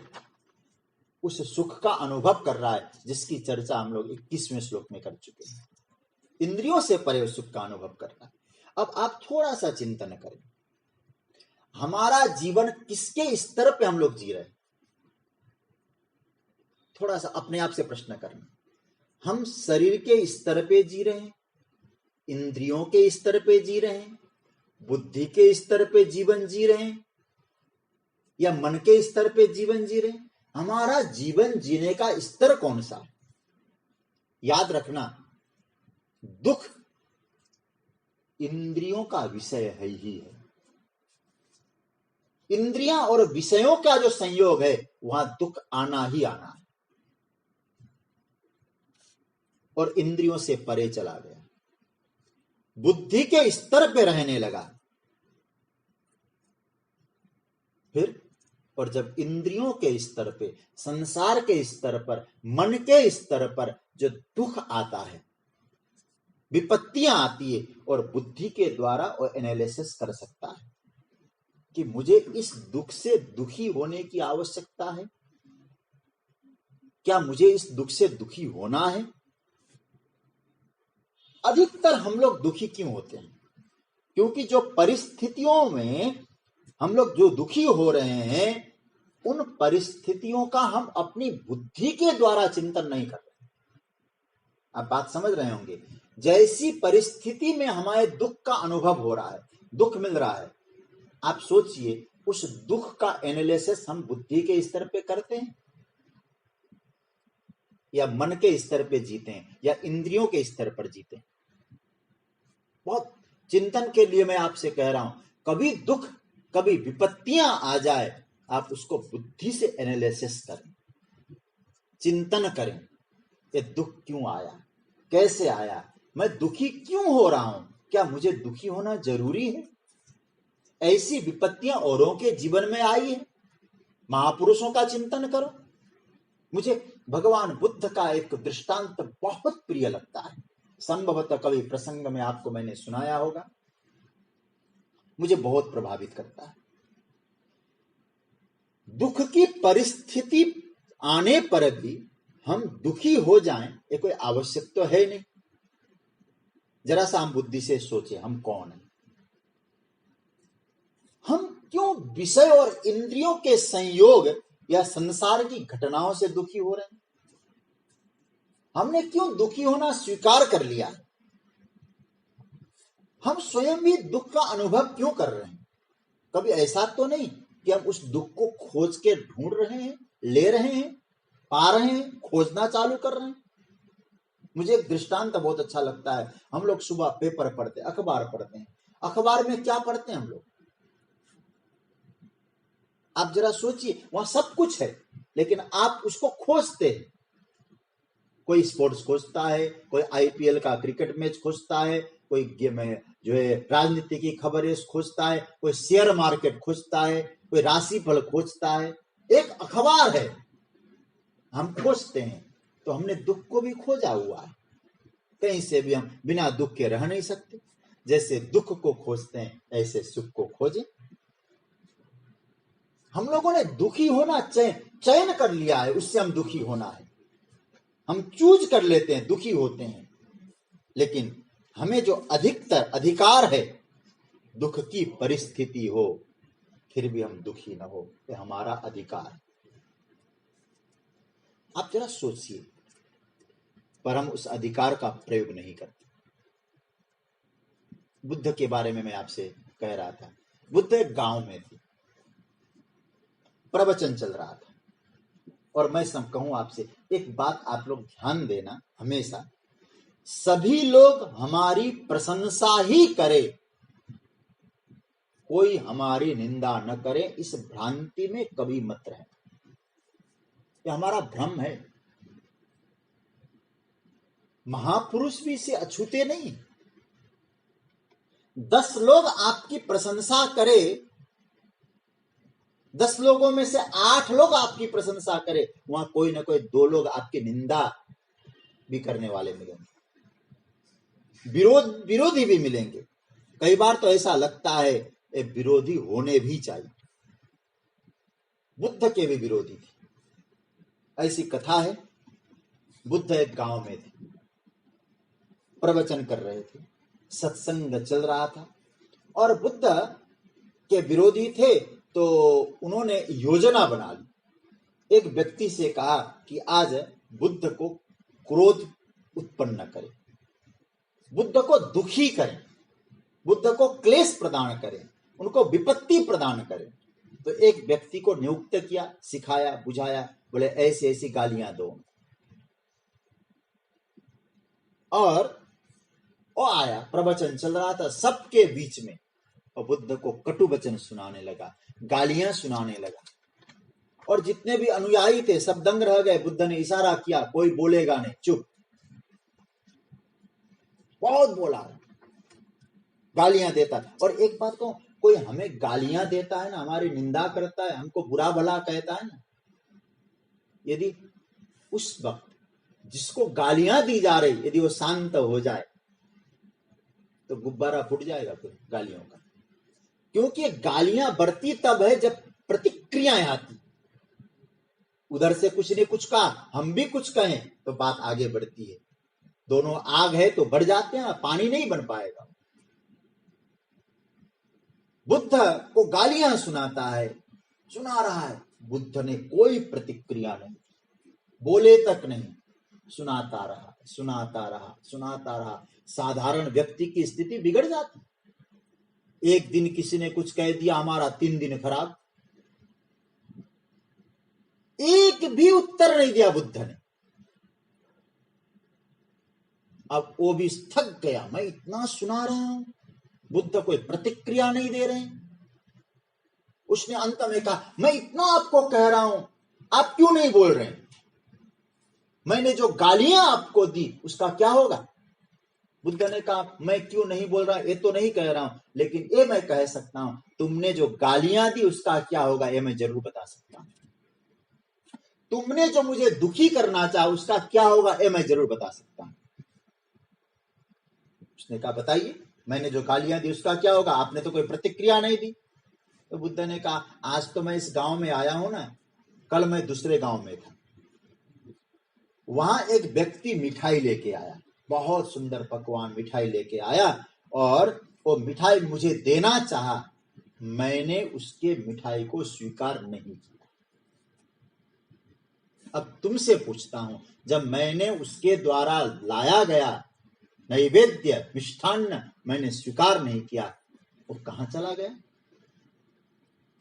उस सुख का अनुभव कर रहा है, जिसकी चर्चा हम लोग 21वें श्लोक में कर चुके हैं। इंद्रियों से परे उस सुख का अनुभव कर रहा है। अब आप थोड़ा सा चिंतन करें, हमारा जीवन किसके स्तर पे हम लोग जी रहे हैं? थोड़ा सा अपने आप से प्रश्न करना। हम शरीर के स्तर पे जी रहे हैं, इंद्रियों के स्तर पे जी रहे हैं, बुद्धि के स्तर पे जीवन जी रहे हैं, या मन के स्तर पे जीवन जी रहे हैं? हमारा जीवन जीने का स्तर कौन सा है? याद रखना, दुख इंद्रियों का विषय है ही है। इंद्रियां और विषयों का जो संयोग है वहां दुख आना ही आना है, और इंद्रियों से परे चला गया, बुद्धि के स्तर पे रहने लगा। फिर और जब इंद्रियों के स्तर पे, संसार के स्तर पर, मन के स्तर पर जो दुख आता है, विपत्तियां आती है, और बुद्धि के द्वारा वो एनालिसिस कर सकता है कि मुझे इस दुख से दुखी होने की आवश्यकता है, क्या मुझे इस दुख से दुखी होना है? अधिकतर हम लोग दुखी क्यों होते हैं? क्योंकि जो परिस्थितियों में हम लोग जो दुखी हो रहे हैं, उन परिस्थितियों का हम अपनी बुद्धि के द्वारा चिंतन नहीं कर रहे। आप बात समझ रहे होंगे, जैसी परिस्थिति में हमारे दुख का अनुभव हो रहा है, दुख मिल रहा है, आप सोचिए उस दुख का एनालिसिस हम बुद्धि के स्तर पे करते हैं, या मन के स्तर पे जीते हैं, या इंद्रियों के स्तर पर जीते हैं? बहुत चिंतन के लिए मैं आपसे कह रहा हूं, कभी दुख, कभी विपत्तियां आ जाए, आप उसको बुद्धि से एनालिसिस करें, चिंतन करें, ये दुख क्यों आया, कैसे आया, मैं दुखी क्यों हो रहा हूं, क्या मुझे दुखी होना जरूरी है? ऐसी विपत्तियां औरों के जीवन में आई है, महापुरुषों का चिंतन करो। मुझे भगवान बुद्ध का एक दृष्टांत बहुत प्रिय लगता है, संभवतः कभी प्रसंग में आपको मैंने सुनाया होगा। मुझे बहुत प्रभावित करता है। दुख की परिस्थिति आने पर भी हम दुखी हो जाएं, ये कोई आवश्यक तो है नहीं। जरा सा हम बुद्धि से सोचे, हम कौन हैं? हम क्यों विषय और इंद्रियों के संयोग या संसार की घटनाओं से दुखी हो रहे हैं? हमने क्यों दुखी होना स्वीकार कर लिया? हम स्वयं भी दुख का अनुभव क्यों कर रहे हैं? कभी ऐसा तो नहीं कि हम उस दुख को खोज के ढूंढ रहे हैं, ले रहे हैं, पा रहे हैं, खोजना चालू कर रहे हैं। मुझे एक दृष्टांत बहुत अच्छा लगता है। हम लोग सुबह पेपर पढ़ते, अखबार पढ़ते हैं। अखबार में क्या पढ़ते हैं हम लोग? आप जरा सोचिए, वहां सब कुछ है, लेकिन आप उसको खोजते हैं। कोई स्पोर्ट्स खोजता है, कोई आईपीएल का क्रिकेट मैच खोजता है, कोई गेम है जो है राजनीति की खबरें खोजता है, कोई शेयर मार्केट खोजता है, कोई राशिफल खोजता है। एक अखबार है, हम खोजते हैं। तो हमने दुख को भी खोजा हुआ है। कहीं से भी हम बिना दुख के रह नहीं सकते। जैसे दुख को खोजते हैं, ऐसे सुख को खोजें। हम लोगों ने दुखी होना चयन कर लिया है, उससे हम दुखी होना है। हम चूज कर लेते हैं, दुखी होते हैं। लेकिन हमें जो अधिकतर अधिकार है, दुख की परिस्थिति हो फिर भी हम दुखी न हो, ये हमारा अधिकार है। आप जरा सोचिए, पर हम उस अधिकार का प्रयोग नहीं करते। बुद्ध के बारे में मैं आपसे कह रहा था। बुद्ध एक गांव में थे, प्रवचन चल रहा था। और मैं सब कहूं आपसे एक बात, आप लोग ध्यान देना, हमेशा सभी लोग हमारी प्रशंसा ही करे, कोई हमारी निंदा न करे, इस भ्रांति में कभी मत रहे। ये हमारा भ्रम है। महापुरुष भी इसे अछूते नहीं। 10 लोग आपकी प्रशंसा करे, 10 लोगों में से 8 लोग आपकी प्रशंसा करे, वहां कोई ना कोई 2 लोग आपकी निंदा भी करने वाले मिलेंगे, विरोधी भी मिलेंगे। कई बार तो ऐसा लगता है ये विरोधी होने भी चाहिए। बुद्ध के भी विरोधी थे। ऐसी कथा है, बुद्ध एक गांव में थे, प्रवचन कर रहे थे, सत्संग चल रहा था, और बुद्ध के विरोधी थे। तो उन्होंने योजना बना ली। एक व्यक्ति से कहा कि आज बुद्ध को क्रोध उत्पन्न करें, बुद्ध को दुखी करें, बुद्ध को क्लेश प्रदान करें, उनको विपत्ति प्रदान करें। तो एक व्यक्ति को नियुक्त किया, सिखाया, बुझाया, बोले ऐसी ऐसी गालियां दो। और वो आया, प्रवचन चल रहा था सबके बीच में, और बुद्ध को कटु वचन सुनाने लगा, गालियां सुनाने लगा। और जितने भी अनुयायी थे सब दंग रह गए। बुद्ध ने इशारा किया, कोई बोलेगा नहीं, चुप। बहुत बोला, गालियां देता। और एक बात कहूं, कोई हमें गालियां देता है ना, हमारी निंदा करता है, हमको बुरा भला कहता है ना, यदि उस वक्त जिसको गालियां दी जा रही, यदि वो शांत हो जाए तो गुब्बारा फूट जाएगा फिर गालियों का। क्योंकि गालियां बढ़ती तब है जब प्रतिक्रियाएं आती। उधर से कुछ ने कुछ कहा, हम भी कुछ कहें, तो बात आगे बढ़ती है। दोनों आग है तो बढ़ जाते हैं, पानी नहीं बन पाएगा। बुद्ध को गालियां सुनाता है, सुना रहा है, बुद्ध ने कोई प्रतिक्रिया नहीं, बोले तक नहीं, सुनाता रहा, सुनाता रहा, सुनाता रहा। साधारण व्यक्ति की स्थिति बिगड़ जाती। एक दिन किसी ने कुछ कह दिया, हमारा 3 दिन खराब। एक भी उत्तर नहीं दिया बुद्ध ने। अब वो भी थक गया, मैं इतना सुना रहा हूं, बुद्ध कोई प्रतिक्रिया नहीं दे रहे। उसने अंत में कहा, मैं इतना आपको कह रहा हूं, आप क्यों नहीं बोल रहे? मैंने जो गालियां आपको दी उसका क्या होगा? बुद्ध ने कहा, मैं क्यों नहीं बोल रहा, ये तो नहीं कह रहा हूं, लेकिन ये मैं कह सकता हूं, तुमने जो गालियां दी उसका क्या होगा, ये मैं जरूर बता सकता हूं। तुमने जो मुझे दुखी करना चाहा उसका क्या होगा, ये मैं जरूर बता सकता हूं। उसने कहा, बताइए, मैंने जो गालियां दी उसका क्या होगा? आपने तो कोई प्रतिक्रिया नहीं दी। तो बुद्ध ने कहा, आज तो मैं इस गांव में आया हूं ना, कल मैं दूसरे गांव में था, वहां एक व्यक्ति मिठाई लेके आया, बहुत सुंदर पकवान मिठाई लेके आया, और वो मिठाई मुझे देना चाहा, मैंने उसके मिठाई को स्वीकार नहीं किया। अब तुमसे पूछता हूं, जब मैंने उसके द्वारा लाया गया नैवेद्य मिष्ठान्न मैंने स्वीकार नहीं किया, वो कहां चला गया?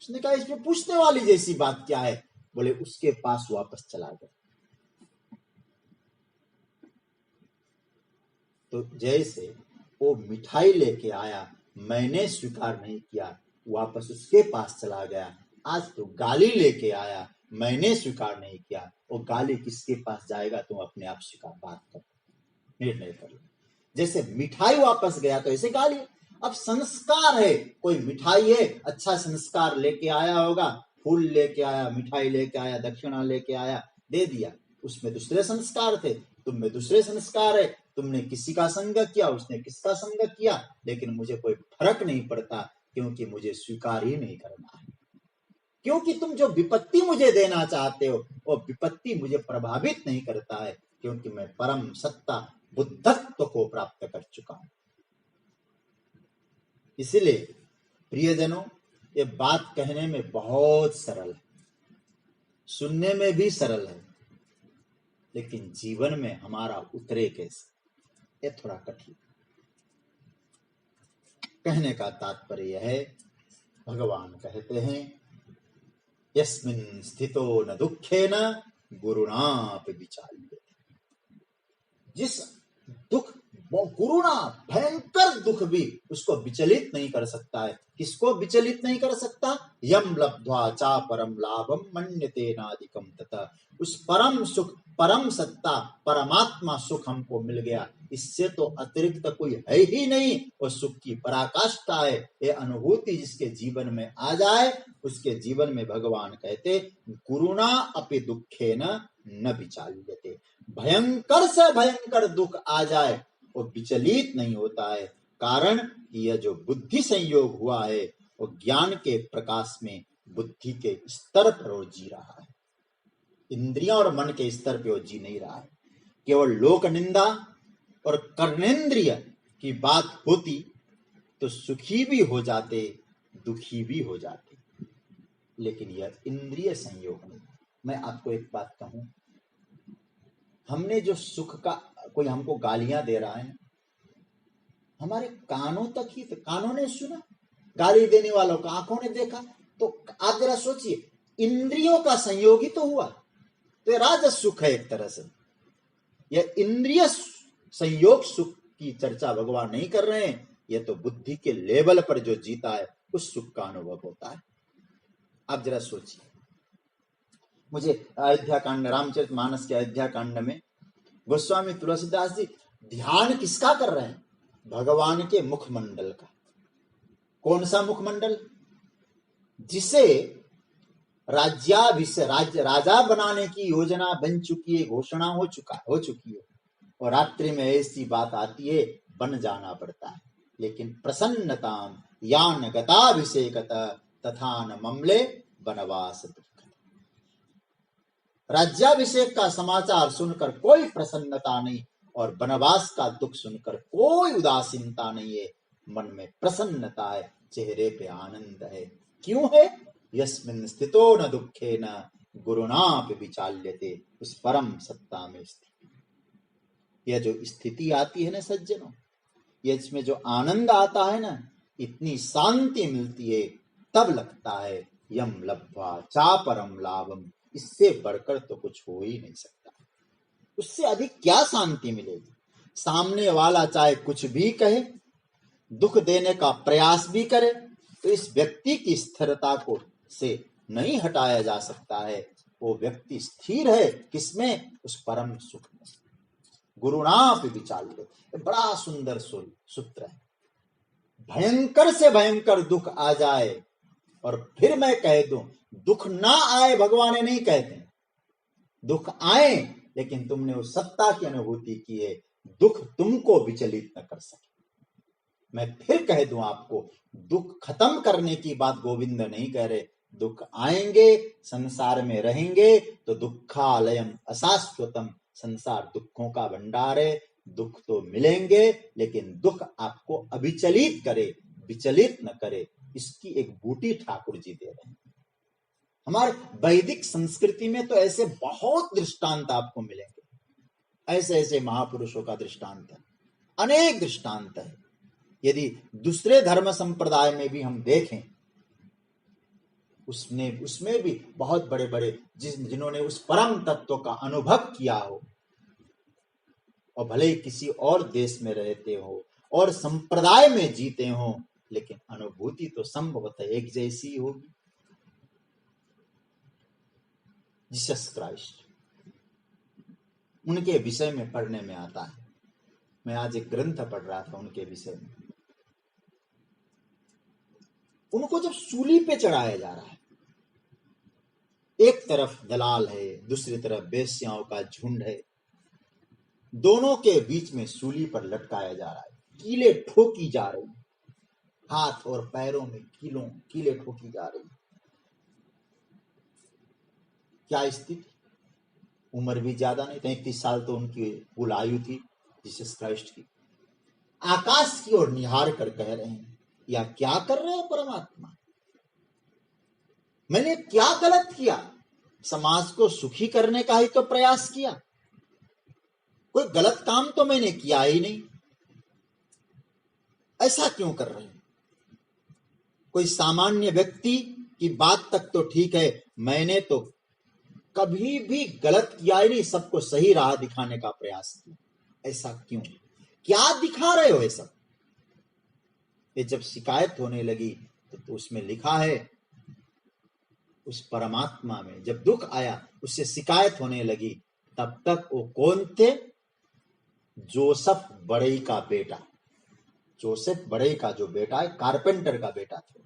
उसने कहा, इसमें पूछने वाली जैसी बात क्या है? बोले, उसके पास वापस चला गया। तो जैसे वो मिठाई लेके आया, मैंने स्वीकार नहीं किया, वापस उसके पास चला गया, आज तो गाली लेके आया, मैंने स्वीकार नहीं किया, वो गाली किसके पास जाएगा? तुम अपने आप स्वीकार बात कर, निर्णय कर लो। जैसे मिठाई वापस गया तो ऐसे गाली। अब संस्कार है, कोई मिठाई है, अच्छा संस्कार लेके आया होगा, फूल लेके आया, मिठाई लेके आया, दक्षिणा लेके आया, दे दिया, उसमें दूसरे संस्कार थे, तुम में दूसरे संस्कार है, तुमने किसी का संग किया, उसने किसका संग किया, लेकिन मुझे कोई फर्क नहीं पड़ता, क्योंकि मुझे स्वीकार ही नहीं करना है। क्योंकि तुम जो विपत्ति मुझे देना चाहते हो, वो विपत्ति मुझे प्रभावित नहीं करता है, क्योंकि मैं परम सत्ता बुद्धत्व को प्राप्त कर चुका हूं। इसलिए प्रियजनों, ये बात कहने में बहुत सरल है, सुनने में भी सरल है, लेकिन जीवन में हमारा उतरे कैसे, ये थोड़ा कठिन। कहने का तात्पर्य है, भगवान कहते हैं, यस्मिन् स्थितो न दुखेन गुरुणापि विचाल्यते। जिस दुख, गुरुणा, भयंकर दुख भी उसको विचलित नहीं कर सकता है। किसको विचलित नहीं कर सकता? यम लब्ध्वा चा परम लाभम मन्यते नादिकम तथा। उस परम सुख, परम सत्ता, परमात्मा सुख हमको मिल गया, इससे तो अतिरिक्त कोई है ही नहीं, वो सुख की पराकाष्ठा है। ये अनुभूति जिसके जीवन में आ जाए, उसके जीवन में भगवान कहते, गुरुणा अपि दुखेन न विचाल्यते। भयंकर से भयंकर दुख आ जाए, वो विचलित नहीं होता है। कारण यह जो बुद्धि संयोग हुआ है, वो ज्ञान के प्रकाश में बुद्धि के स्तर पर वो जी रहा है, इंद्रियों और मन के स्तर पे वो जी नहीं रहा है। केवल लोक निंदा और कर्णेंद्रिय की बात होती तो सुखी भी हो जाते, दुखी भी हो जाते, लेकिन यह इंद्रिय संयोग नहीं। मैं आपको एक बात कहूं, हमने जो सुख का, कोई हमको गालियां दे रहा है, हमारे कानों तक ही, तो कानों ने सुना, गाली देने वालों को आंखों ने देखा, तो आप जरा सोचिए, इंद्रियों का संयोग ही तो हुआ, तो राजस सुख है एक तरह से। यह इंद्रिय संयोग सुख की चर्चा भगवान नहीं कर रहे हैं, यह तो बुद्धि के लेवल पर जो जीता है उस सुख का अनुभव होता है। आप जरा सोचिए, मुझे अयोध्या कांड, रामचरितमानस के अयोध्या कांड में गोस्वामी तुलसीदास जी ध्यान किसका कर रहे हैं? भगवान के मुखमंडल का। कौन सा मुखमंडल? जिसे राजा बनाने की योजना बन चुकी है, घोषणा हो चुकी है, और रात्रि में ऐसी बात आती है, बन जाना पड़ता है। लेकिन प्रसन्नताम यान गताभिषेकत तथा न ममले वनवास। राज्याभिषेक का समाचार सुनकर कोई प्रसन्नता नहीं, और वनवास का दुख सुनकर कोई उदासीनता नहीं है, मन में प्रसन्नता है, चेहरे पे आनंद है। क्यों है? यस्मिन् स्थितो न दुखे न गुरुणापि विचाल्यते। उस परम सत्ता में स्थित यह जो स्थिति आती है ना सज्जनों, ये इसमें जो आनंद आता है ना, इतनी शांति मिलती है, तब लगता है यम लब्ध्वा चा परम लाभम, इससे बढ़कर तो कुछ हो ही नहीं सकता। उससे अधिक क्या शांति मिलेगी? सामने वाला चाहे कुछ भी कहे, दुख देने का प्रयास भी करे, तो इस व्यक्ति की स्थिरता को से नहीं हटाया जा सकता है। वो व्यक्ति स्थिर है किसमें? उस परम सुख में। गुरुणापि विचाल्यते, बड़ा सुंदर सूत्र है। भयंकर से भयंकर दुख आ जाए और फिर मैं कह दूं, दुख ना आए भगवान ने नहीं कहते, दुख आए लेकिन तुमने उस सत्ता की अनुभूति की है, दुख तुमको विचलित न कर सके। मैं फिर कह दूं आपको, दुख खत्म करने की बात गोविंद नहीं कह रहे। दुख आएंगे, संसार में रहेंगे तो दुखालयम अशाश्वतम, संसार दुखों का भंडार है। दुख तो मिलेंगे, लेकिन दुख आपको अविचलित करे, विचलित न करे, इसकी एक बूटी ठाकुर जी दे रहे हैं। हमारे वैदिक संस्कृति में तो ऐसे बहुत दृष्टांत आपको मिलेंगे, ऐसे ऐसे महापुरुषों का दृष्टांत है, अनेक दृष्टांत है। यदि दूसरे धर्म संप्रदाय में भी हम देखें, उसमें भी बहुत बड़े बड़े जिन्होंने उस परम तत्व का अनुभव किया हो, और भले ही किसी और देश में रहते हो और संप्रदाय में जीते हो, लेकिन अनुभूति तो संभवतः एक जैसी होगी। जीसस क्राइस्ट, उनके विषय में पढ़ने में आता है। मैं आज एक ग्रंथ पढ़ रहा था उनके विषय में। उनको जब सूली पे चढ़ाया जा रहा है, एक तरफ दलाल है, दूसरी तरफ बेश्याओं का झुंड है, दोनों के बीच में सूली पर लटकाया जा रहा है, कीले ठोकी जा रही, हाथ और पैरों में कीले ठोकी जा रही। क्या स्थिति, उम्र भी ज्यादा नहीं, 33 साल तो उनकी कुल आयु थी जीसस क्राइस्ट की। आकाश की ओर निहार कर कह रहे हैं, या क्या कर रहे हो परमात्मा, मैंने क्या गलत किया? समाज को सुखी करने का ही तो प्रयास किया, कोई गलत काम तो मैंने किया ही नहीं, ऐसा क्यों कर रहे हैं? कोई सामान्य व्यक्ति की बात तक तो ठीक है, मैंने तो कभी भी गलत किया ही नहीं, सबको सही राह दिखाने का प्रयास किया, ऐसा क्यों? क्या दिखा रहे हो ये सब? ये जब शिकायत होने लगी तो उसमें लिखा है, उस परमात्मा में जब दुख आया, उससे शिकायत होने लगी, तब तक वो कौन थे? जोसेफ बड़ई का बेटा, जोसेफ बड़ई का जो बेटा है, कारपेंटर का बेटा था।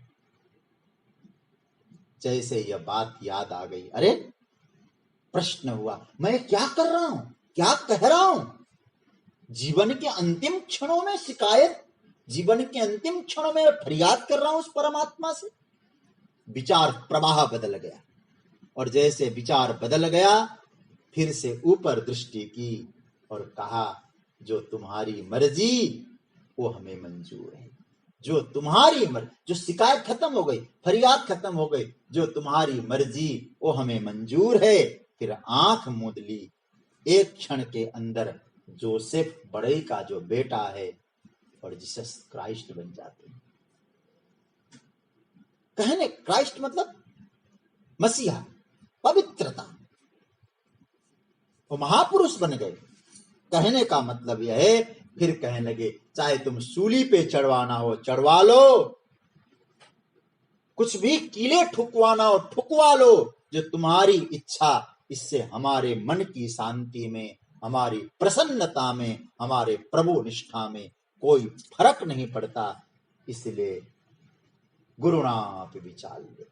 जैसे यह बात याद आ गई, अरे प्रश्न हुआ, मैं क्या कर रहा हूं, क्या कह रहा हूं? जीवन के अंतिम क्षणों में शिकायत, जीवन के अंतिम क्षणों में फरियाद कर रहा हूं उस परमात्मा से। विचार प्रवाह बदल गया, और जैसे विचार बदल गया, फिर से ऊपर दृष्टि की और कहा, जो तुम्हारी मर्जी वो हमें मंजूर है, जो तुम्हारी मर्जी, जो शिकायत खत्म हो गई, फरियाद खत्म हो गई, जो तुम्हारी मर्जी वो हमें मंजूर है। फिर आंख मूंद ली, एक क्षण के अंदर जोसेफ बड़ई का जो बेटा है और जीसस क्राइस्ट बन जाते हैं। कहने क्राइस्ट मतलब मसीहा, पवित्रता, वो महापुरुष बन गए। कहने का मतलब यह है, फिर कहने लगे, चाहे तुम सूली पे चढ़वाना हो चढ़वा लो, कुछ भी कीले ठुकवाना हो ठुकवा लो, जो तुम्हारी इच्छा। इससे हमारे मन की शांति में, हमारी प्रसन्नता में, हमारे प्रभु निष्ठा में कोई फर्क नहीं पड़ता। इसलिए गुरुणापि विचाल्यते,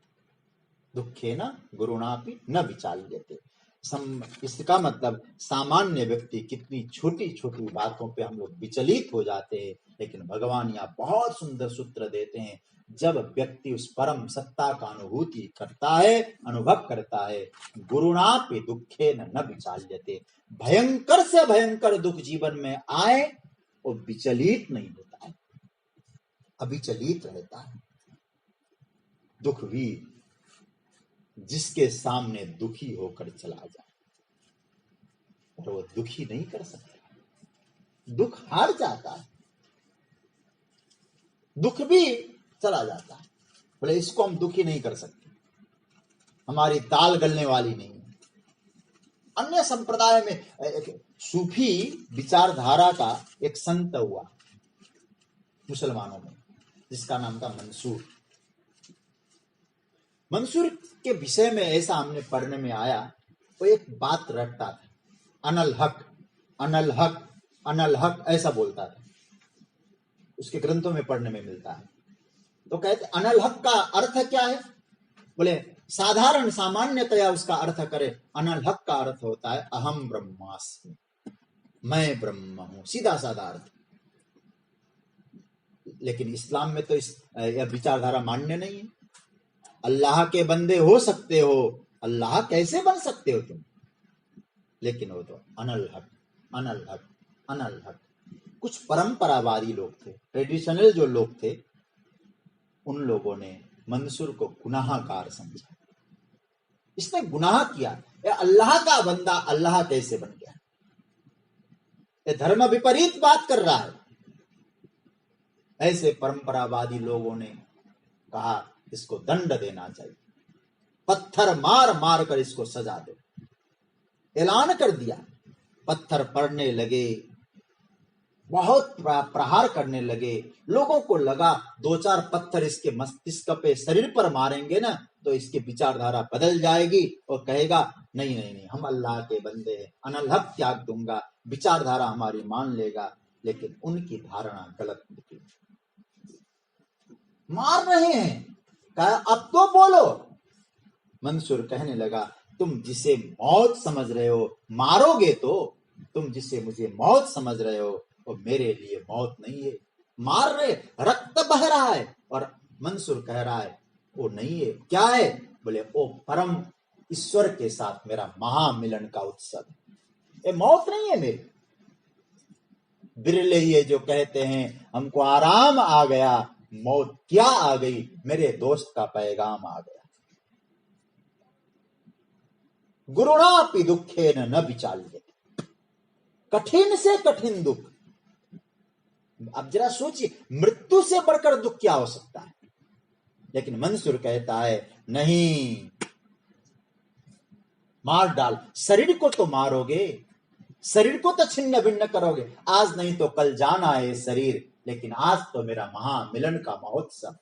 दुखेन गुरुणापि न विचाल्यते। इसका मतलब सामान्य व्यक्ति कितनी छोटी छोटी बातों पे हम लोग विचलित हो जाते हैं, लेकिन भगवान यहाँ बहुत सुंदर सूत्र देते हैं। जब व्यक्ति उस परम सत्ता का अनुभूति करता है, अनुभव करता है, गुरुणापि दुखेन न विचाल्यते, भयंकर से भयंकर दुख जीवन में आए वो विचलित नहीं होता है, अविचलित रहता है। दुख भी जिसके सामने दुखी होकर चला जाए, और वो दुखी नहीं कर सकता, दुख हार जाता है, दुख भी चला जाता है, बोले इसको हम दुखी नहीं कर सकते, हमारी दाल गलने वाली नहीं है। अन्य संप्रदाय में एक सूफी विचारधारा का एक संत हुआ मुसलमानों में, जिसका नाम था मंसूर। मंसूर के विषय में ऐसा हमने पढ़ने में आया, वो एक बात रटता था, अनल हक अनल हक अनल हक ऐसा बोलता था, उसके ग्रंथों में पढ़ने में मिलता है। तो कहते अनल हक का अर्थ क्या है? बोले साधारण सामान्यतया उसका अर्थ करे, अनल हक का अर्थ होता है अहम ब्रह्मास्मि, मैं ब्रह्म हूं, सीधा साधा अर्थ। लेकिन इस्लाम में तो यह विचारधारा मान्य नहीं है। अल्लाह के बंदे हो सकते हो, अल्लाह कैसे बन सकते हो तुम? लेकिन वो तो अनल हक, अनल हक, अनल हक। कुछ परंपरावादी लोग थे, ट्रेडिशनल जो लोग थे, उन लोगों ने मंसूर को गुनाहगार समझा। इसने गुनाह किया, अल्लाह का बंदा अल्लाह कैसे बन गया? ये धर्म विपरीत बात कर रहा है। ऐसे परंपरावादी लोगों ने कहा इसको दंड देना चाहिए, पत्थर मार मार कर इसको सजा दो। ऐलान कर दिया। पत्थर पड़ने लगे, बहुत प्रहार करने लगे। लोगों को लगा 2-4 पत्थर इसके मस्तिष्क पे, शरीर पर मारेंगे ना तो इसकी विचारधारा बदल जाएगी और कहेगा नहीं नहीं नहीं, हम अल्लाह के बंदे हैं, अनल हक त्याग दूंगा, विचारधारा हमारी मान लेगा। लेकिन उनकी धारणा गलत निकली। मार रहे हैं, कहा अब तो बोलो। मंसूर कहने लगा तुम जिसे मौत समझ रहे हो, मारोगे तो, तुम जिसे मुझे मौत समझ रहे हो वो मेरे लिए मौत नहीं है। मार रहे, रक्त बह रहा है और मंसूर कह रहा है वो नहीं है। क्या है? बोले ओ परम ईश्वर के साथ मेरा महामिलन का उत्सव। ये मौत नहीं है मेरी। बिरले ये जो कहते हैं हमको आराम आ गया, मौत क्या आ गई, मेरे दोस्त का पैगाम आ गया। गुरुणापि दुखे न विचाल्य, कठिन से कठिन दुख। अब जरा सोचिए, मृत्यु से बढ़कर दुख क्या हो सकता है? लेकिन मंसूर कहता है नहीं, मार डाल। शरीर को तो मारोगे, शरीर को तो छिन्न भिन्न करोगे, आज नहीं तो कल जाना है शरीर, लेकिन आज तो मेरा महामिलन का महोत्सव।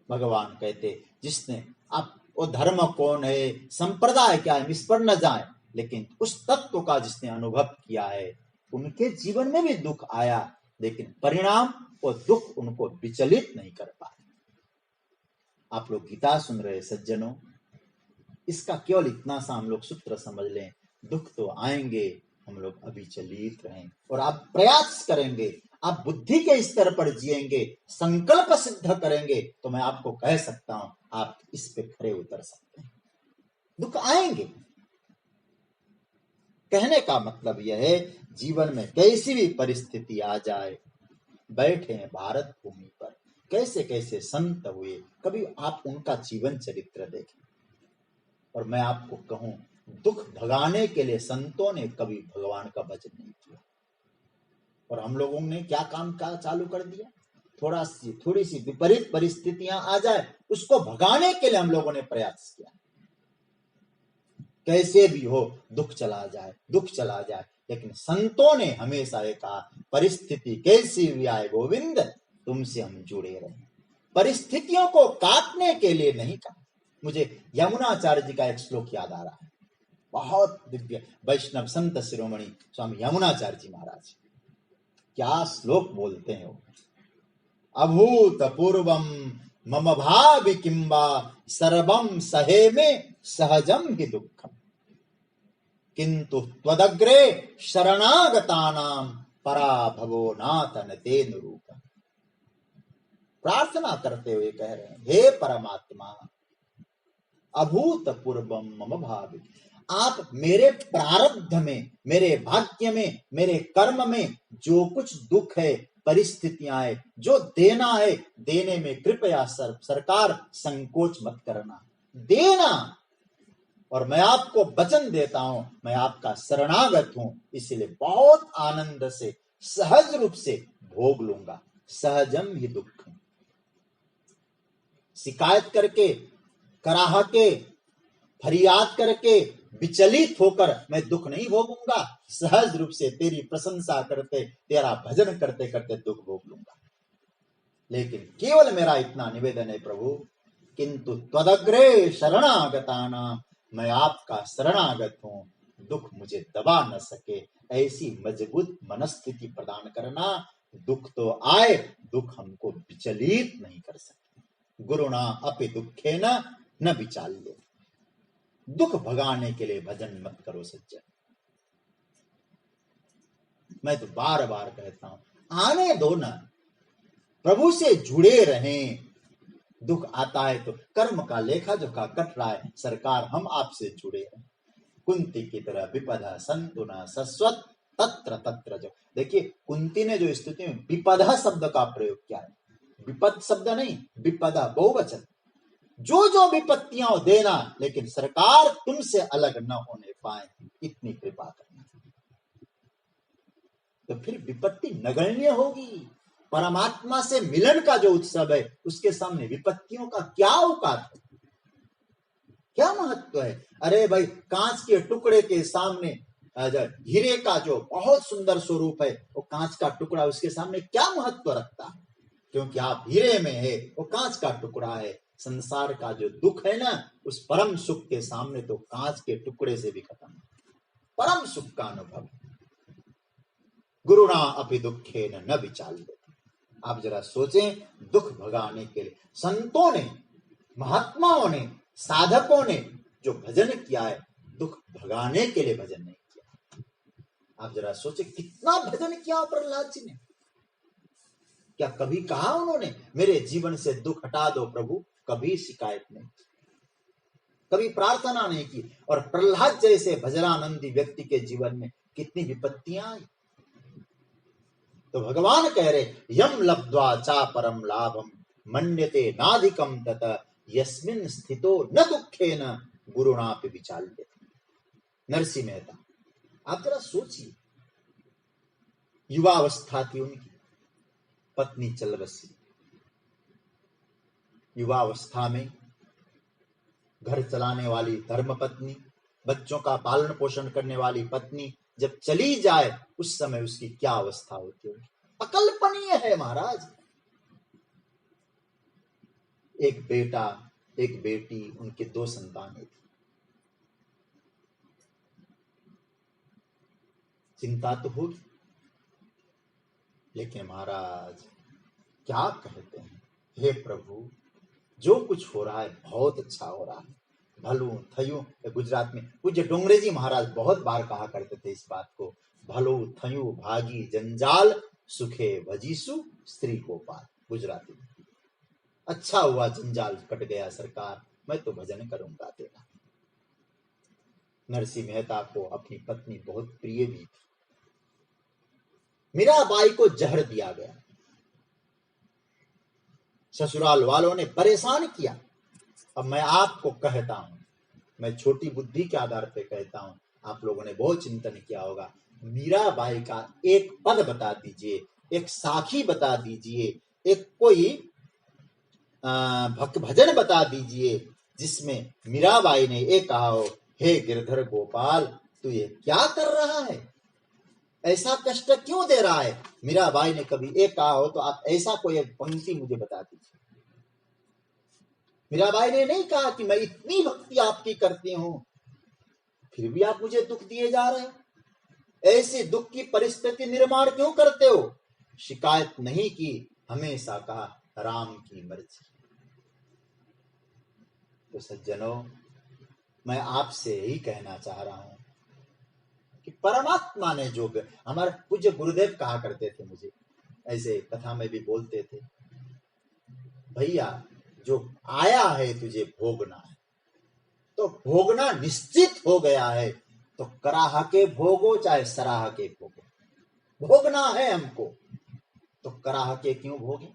भगवान कहते जिसने, अब वो धर्म कौन है, संप्रदाय क्या है, इस पर न जाए, लेकिन उस तत्व का जिसने अनुभव किया है, उनके जीवन में भी दुख आया, लेकिन परिणाम वो दुख उनको विचलित नहीं कर पाए। आप लोग गीता सुन रहे सज्जनों, इसका केवल इतना सा हम लोग सूत्र समझ लें, दुख तो आएंगे, हम लोग अविचलित रहें और आप प्रयास करेंगे, आप बुद्धि के स्तर पर जिएंगे, संकल्प सिद्ध करेंगे, तो मैं आपको कह सकता हूं आप इस पे खरे उतर सकते हैं। दुख आएंगे। कहने का मतलब यह है, जीवन में कैसी भी परिस्थिति आ जाए, बैठे हैं भारत भूमि पर, कैसे कैसे संत हुए, कभी आप उनका जीवन चरित्र देखें। और मैं आपको कहूं, दुख भगाने के लिए संतों ने कभी भगवान का भजन नहीं किया। और हम लोगों ने क्या काम का चालू कर दिया, थोड़ी सी विपरीत परिस्थितियां आ जाए, उसको भगाने के लिए हम लोगों ने प्रयास किया। कैसे भी हो दुख चला जाए, दुख चला जाए। लेकिन संतों ने हमेशा ये कहा, परिस्थिति कैसी भी आए गोविंद, तुमसे हम जुड़े रहे। परिस्थितियों को काटने के लिए नहीं कहा। मुझे यमुनाचार्य जी का एक श्लोक याद आ रहा है, बहुत दिव्य, वैष्णव संत शिरोमणि स्वामी यमुनाचार्य जी महाराज, क्या श्लोक बोलते हैं वो। अभूतपूर्वम मम भावि किंबा सर्वम सहे में सहजम ही दुखम, किंतु त्वदग्रे शरणागतानां पराभवो नाथ न तेन रूपम। प्रार्थना करते हुए कह रहे हैं, हे परमात्मा, अभूतपूर्वम मम भावि, आप मेरे प्रारब्ध में, मेरे भाग्य में, मेरे कर्म में जो कुछ दुख है, परिस्थितियां है, जो देना है, देने में कृपया सरकार संकोच मत करना, देना। और मैं आपको वचन देता हूं, मैं आपका शरणागत हूं, इसलिए बहुत आनंद से, सहज रूप से भोग लूंगा। सहजम ही दुख, शिकायत करके, कराह के, फरियाद करके, विचलित होकर मैं दुख नहीं भोगूंगा। सहज रूप से तेरी प्रशंसा करते, तेरा भजन करते करते दुख भोग लूंगा। लेकिन केवल मेरा इतना निवेदन है प्रभु, किंतु त्वदग्रे शरणागताना, मैं आपका शरणागत हूं, दुख मुझे दबा न सके, ऐसी मजबूत मनस्थिति प्रदान करना। दुख तो आए, दुख हमको विचलित नहीं कर सके। गुरुणा अपि दुखे न विचाल्य। दुख भगाने के लिए भजन मत करो सज्जन। मैं तो बार बार कहता हूं, आने दो ना, प्रभु से जुड़े रहें। दुख आता है तो कर्म का लेखा जोखा कट रहा है, सरकार हम आपसे जुड़े हैं। कुंती की तरह विपदा संतु न सस्वत तत्र तत्र। जो देखिए कुंती ने जो स्तुति में विपदा शब्द का प्रयोग किया है, विपद शब्द नहीं, विपदा बहुवचन। जो जो विपत्तियां देना, लेकिन सरकार तुमसे अलग न होने पाए, इतनी कृपा करना। तो फिर विपत्ति नगण्य होगी। परमात्मा से मिलन का जो उत्सव है, उसके सामने विपत्तियों का क्या औकात है, क्या महत्व है। अरे भाई, कांच के टुकड़े के सामने हीरे का जो बहुत सुंदर स्वरूप है, वो कांच का टुकड़ा उसके सामने क्या महत्व रखता है, क्योंकि आप हीरे में है, वो कांच का टुकड़ा है। संसार का जो दुख है ना, उस परम सुख के सामने तो कांच के टुकड़े से भी खत्म। परम सुख का अनुभव गुरुणा अपि दुखे न विचाल्य। आप जरा सोचें, दुख भगाने के लिए संतों ने, महात्माओं ने, साधकों ने जो भजन किया है, दुख भगाने के लिए भजन नहीं किया। आप जरा सोचें, कितना भजन किया प्रहलाद जी ने। क्या कभी कहा उन्होंने मेरे जीवन से दुख हटा दो प्रभु? कभी शिकायत नहीं, कभी प्रार्थना नहीं की। और प्रहलाद जैसे भजनानंदी व्यक्ति के जीवन में कितनी विपत्तियां आई। तो भगवान कह रहे, यम लब्ध्वा चा परम लाभम मन्यते नाधिकम तत यस्मिन् स्थितो न दुखेन गुरुणापि विचाल्यते। नरसिंह मेहता, आप जरा सोचिए, युवावस्था थी उनकी, पत्नी चल बसी। युवावस्था में घर चलाने वाली धर्म पत्नी, बच्चों का पालन पोषण करने वाली पत्नी जब चली जाए, उस समय उसकी क्या अवस्था होती है, अकल्पनीय है महाराज। एक बेटा, एक बेटी, उनके 2 संतानें थी। चिंता तो होगी, लेकिन महाराज क्या कहते हैं, हे प्रभु, जो कुछ हो रहा है बहुत अच्छा हो रहा है। भलू थयू, गुजरात में पूज्य डोंगरे जी महाराज बहुत बार कहा करते थे इस बात को, भलो थयू भागी जंजाल सुखे भजीसु स्त्री गोपाल। गुजराती में, अच्छा हुआ जंजाल कट गया सरकार, मैं तो भजन करूंगा तेरा। नरसिंह मेहता को अपनी पत्नी बहुत प्रिय भी थी। मीराबाई को जहर दिया गया, ससुराल वालों ने परेशान किया। अब मैं आपको कहता हूं, मैं छोटी बुद्धि के आधार पर कहता हूं, आप लोगों ने बहुत चिंतन किया होगा। मीराबाई का एक पद बता दीजिए, एक साखी बता दीजिए, एक कोई भजन बता दीजिए जिसमें मीराबाई ने ये कहा हो, हे गिरधर गोपाल, तू ये क्या कर रहा है, ऐसा कष्ट क्यों दे रहा है। मीराबाई ने कभी एक कहा हो तो आप ऐसा कोई एक पंक्ति मुझे बता दीजिए। मीराबाई ने नहीं कहा कि मैं इतनी भक्ति आपकी करती हूं, फिर भी आप मुझे दुख दिए जा रहे हैं, ऐसी दुख की परिस्थिति निर्माण क्यों करते हो। शिकायत नहीं की, हमेशा कहा राम की मर्जी। तो सज्जनों, मैं आपसे यही कहना चाह रहा हूं कि परमात्मा ने जो, हमारे पूज्य गुरुदेव कहा करते थे, मुझे ऐसे कथा में भी बोलते थे, भैया जो आया है तुझे भोगना है, तो भोगना निश्चित हो गया है, तो कराह के भोगो चाहे सराह के भोगो, भोगना है हमको, तो कराह के क्यों भोगे,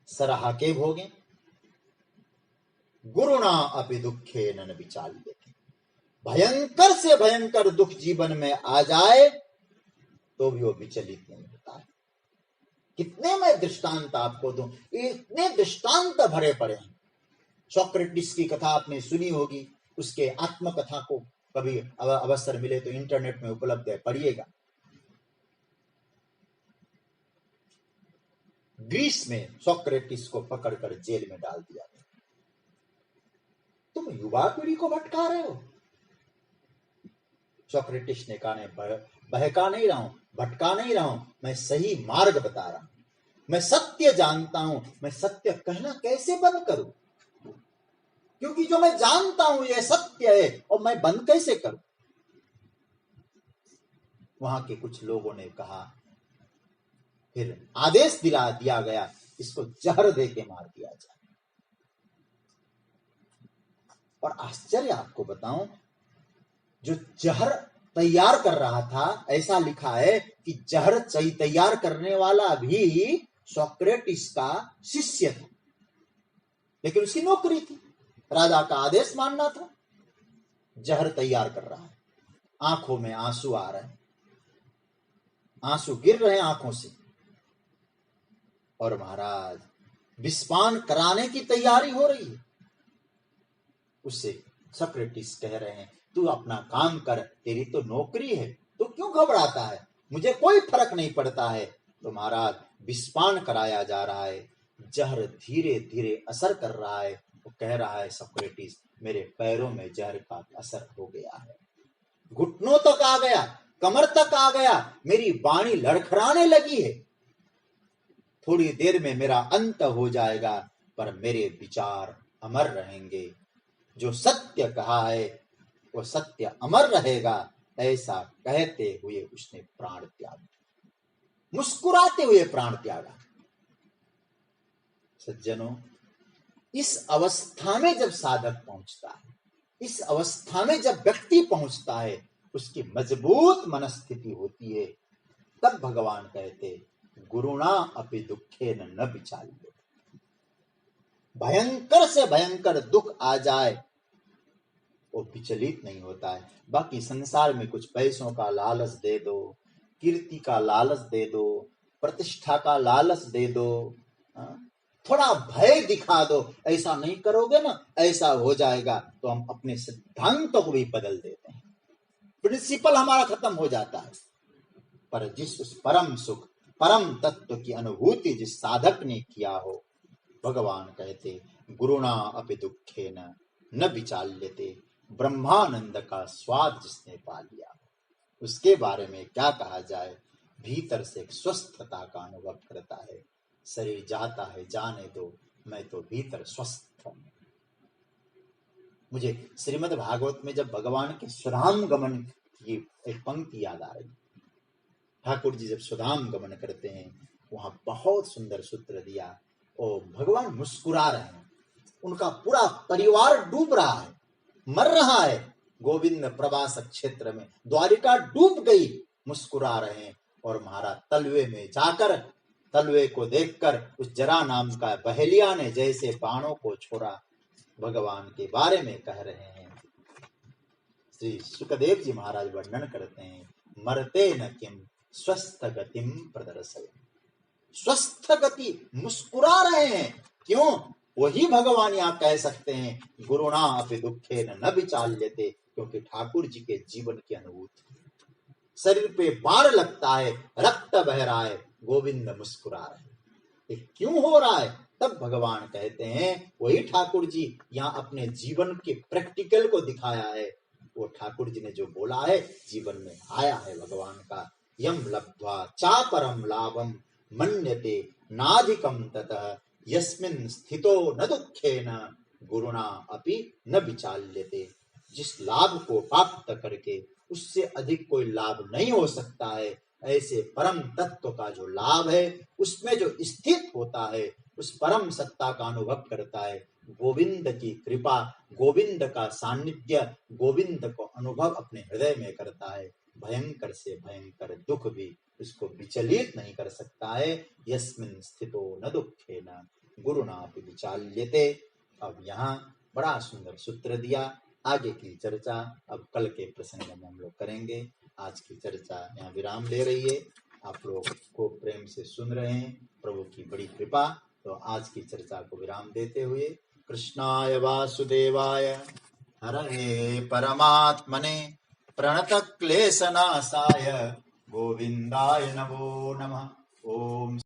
सराह के भोगे। गुरुणा अपि दुखे न विचाल्यते। भयंकर से भयंकर दुख जीवन में आ जाए तो भी वो विचलित नहीं होता है। कितने मैं दृष्टांत आपको दूं, इतने दृष्टांत भरे पड़े हैं। सोक्रेटिस की कथा आपने सुनी होगी, उसके आत्मकथा को कभी अवसर मिले तो इंटरनेट में उपलब्ध है, पढ़िएगा। ग्रीस में सोक्रेटिस को पकड़कर जेल में डाल दिया गया। तुम युवा पीढ़ी को भटका रहे हो। सोक्रेटिस ने कहा, बहका नहीं रहा हूं, भटका नहीं रहा हूं, मैं सही मार्ग बता रहा हूं, मैं सत्य जानता हूं, मैं सत्य कहना कैसे बंद करूं, क्योंकि जो मैं जानता हूं यह सत्य है, और मैं बंद कैसे करूं। वहां के कुछ लोगों ने कहा, फिर आदेश दिला दिया गया इसको जहर दे के मार दिया जाए। और आश्चर्य आपको बताऊं, जो जहर तैयार कर रहा था, ऐसा लिखा है कि जहर तैयार करने वाला भी सोक्रेटिस का शिष्य था, लेकिन उसकी नौकरी थी, राजा का आदेश मानना था। जहर तैयार कर रहा है, आंखों में आंसू आ रहे हैं, आंसू गिर रहे हैं आंखों से, और महाराज विस्पान कराने की तैयारी हो रही है। उससे सोक्रेटिस कह रहे हैं, तू अपना काम कर, तेरी तो नौकरी है, तू क्यों घबराता है, मुझे कोई फर्क नहीं पड़ता है। तो महाराज विस्पान कराया जा रहा है, जहर धीरे धीरे असर कर रहा है। वो कह रहा है सोक्रेटिस, मेरे पैरों में जहर का असर हो गया है, घुटनों तक आ गया, कमर तक आ गया, मेरी वाणी लड़खड़ाने लगी है, थोड़ी देर में मेरा अंत हो जाएगा, पर मेरे विचार अमर रहेंगे, जो सत्य कहा है वो सत्य अमर रहेगा। ऐसा कहते हुए उसने प्राण त्यागा, मुस्कुराते हुए प्राण त्यागा। सज्जनों, इस अवस्था में जब साधक पहुंचता है, इस अवस्था में जब व्यक्ति पहुंचता है, उसकी मजबूत मनस्थिति होती है, तब भगवान कहते गुरुणा अपि दुखेन न विचाल्य। भयंकर से भयंकर दुख आ जाए वो विचलित नहीं होता है। बाकी संसार में कुछ पैसों का लालच दे दो, कीर्ति का लालच दे दो, प्रतिष्ठा का लालच दे दो, थोड़ा भय दिखा दो, ऐसा नहीं करोगे ना ऐसा हो जाएगा, तो हम अपने सिद्धांतों को भी बदल देते हैं, प्रिंसिपल हमारा खत्म हो जाता है। पर जिस उस परम सुख, परम तत्व की अनुभूति जिस साधक ने किया हो, भगवान कहते गुरुणा अपि दुखेन न विचाल्यते, ब्रह्मानंद का स्वाद जिसने पा लिया, उसके बारे में क्या कहा जाए। भीतर से एक स्वस्थता का अनुभव करता है, शरीर जाता है जाने दो, मैं तो भीतर स्वस्थ हूं। मुझे श्रीमद् भागवत में जब भगवान के सुधाम गमन की एक पंक्ति याद आ रही। ठाकुर जी जब सुधाम गमन करते हैं, वहां बहुत सुंदर सूत्र दिया, और भगवान मुस्कुरा रहे हैं, उनका पूरा परिवार डूब रहा है, मर रहा है, गोविंद प्रवास क्षेत्र में द्वारिका डूब गई, मुस्कुरा रहे हैं। और महाराज तलवे में जाकर, तलवे को देखकर उस जरा नाम का बहेलिया ने जैसे बाणों को छोड़ा, भगवान के बारे में कह रहे हैं। श्री सुखदेव जी महाराज वर्णन करते हैं, मरते न किम स्वस्थ गतिम प्रदर्शय। स्वस्थ गति, मुस्कुरा रहे हैं, क्यों? वही भगवान यहाँ कह सकते हैं गुरुणा अपि दुखेन न विचाल्यते, क्योंकि ठाकुर जी के जीवन की अनुभूति, शरीर पे बाढ़ लगता है, रक्त बह रहा है, गोविंद मुस्कुरा रहे हैं, ये क्यों हो रहा है? तब भगवान कहते हैं, वही ठाकुर जी यहाँ अपने जीवन के प्रैक्टिकल को दिखाया है, वो ठाकुर जी ने जो बोला है जीवन में आया है भगवान का। यम लब्ध्वा चापरम लाभम मन्यते नाधिकम ततः यस्मिन् स्थितो न दुखेन गुरुणा अपि न विचाल्यते। जिस लाभ को प्राप्त करके उससे अधिक कोई लाभ नहीं हो सकता है, ऐसे परम तत्व का जो लाभ है, उसमें जो स्थित होता है, उस परम सत्ता का अनुभव करता है, गोविंद की कृपा, गोविंद का सानिध्य, गोविंद को अनुभव अपने हृदय में करता है, भयंकर से भयंकर दुख भी उसको विचलित नहीं कर सकता है। यस्मिन् स्थितो न दुखेन गुरुणा अपि विचाल्यते। अब यहाँ बड़ा सुंदर सूत्र दिया, आगे की चर्चा अब कल के प्रसंग में हम लोग करेंगे। आज की चर्चा यहाँ विराम ले रही है, आप लोग को प्रेम से सुन रहे हैं, प्रभु की बड़ी कृपा। तो आज की चर्चा को विराम देते हुए कृष्णाय वासुदेवाय हरये परमात्मने प्रणतक्लेशनाशाय गोविंदाय नमो नमः। ओम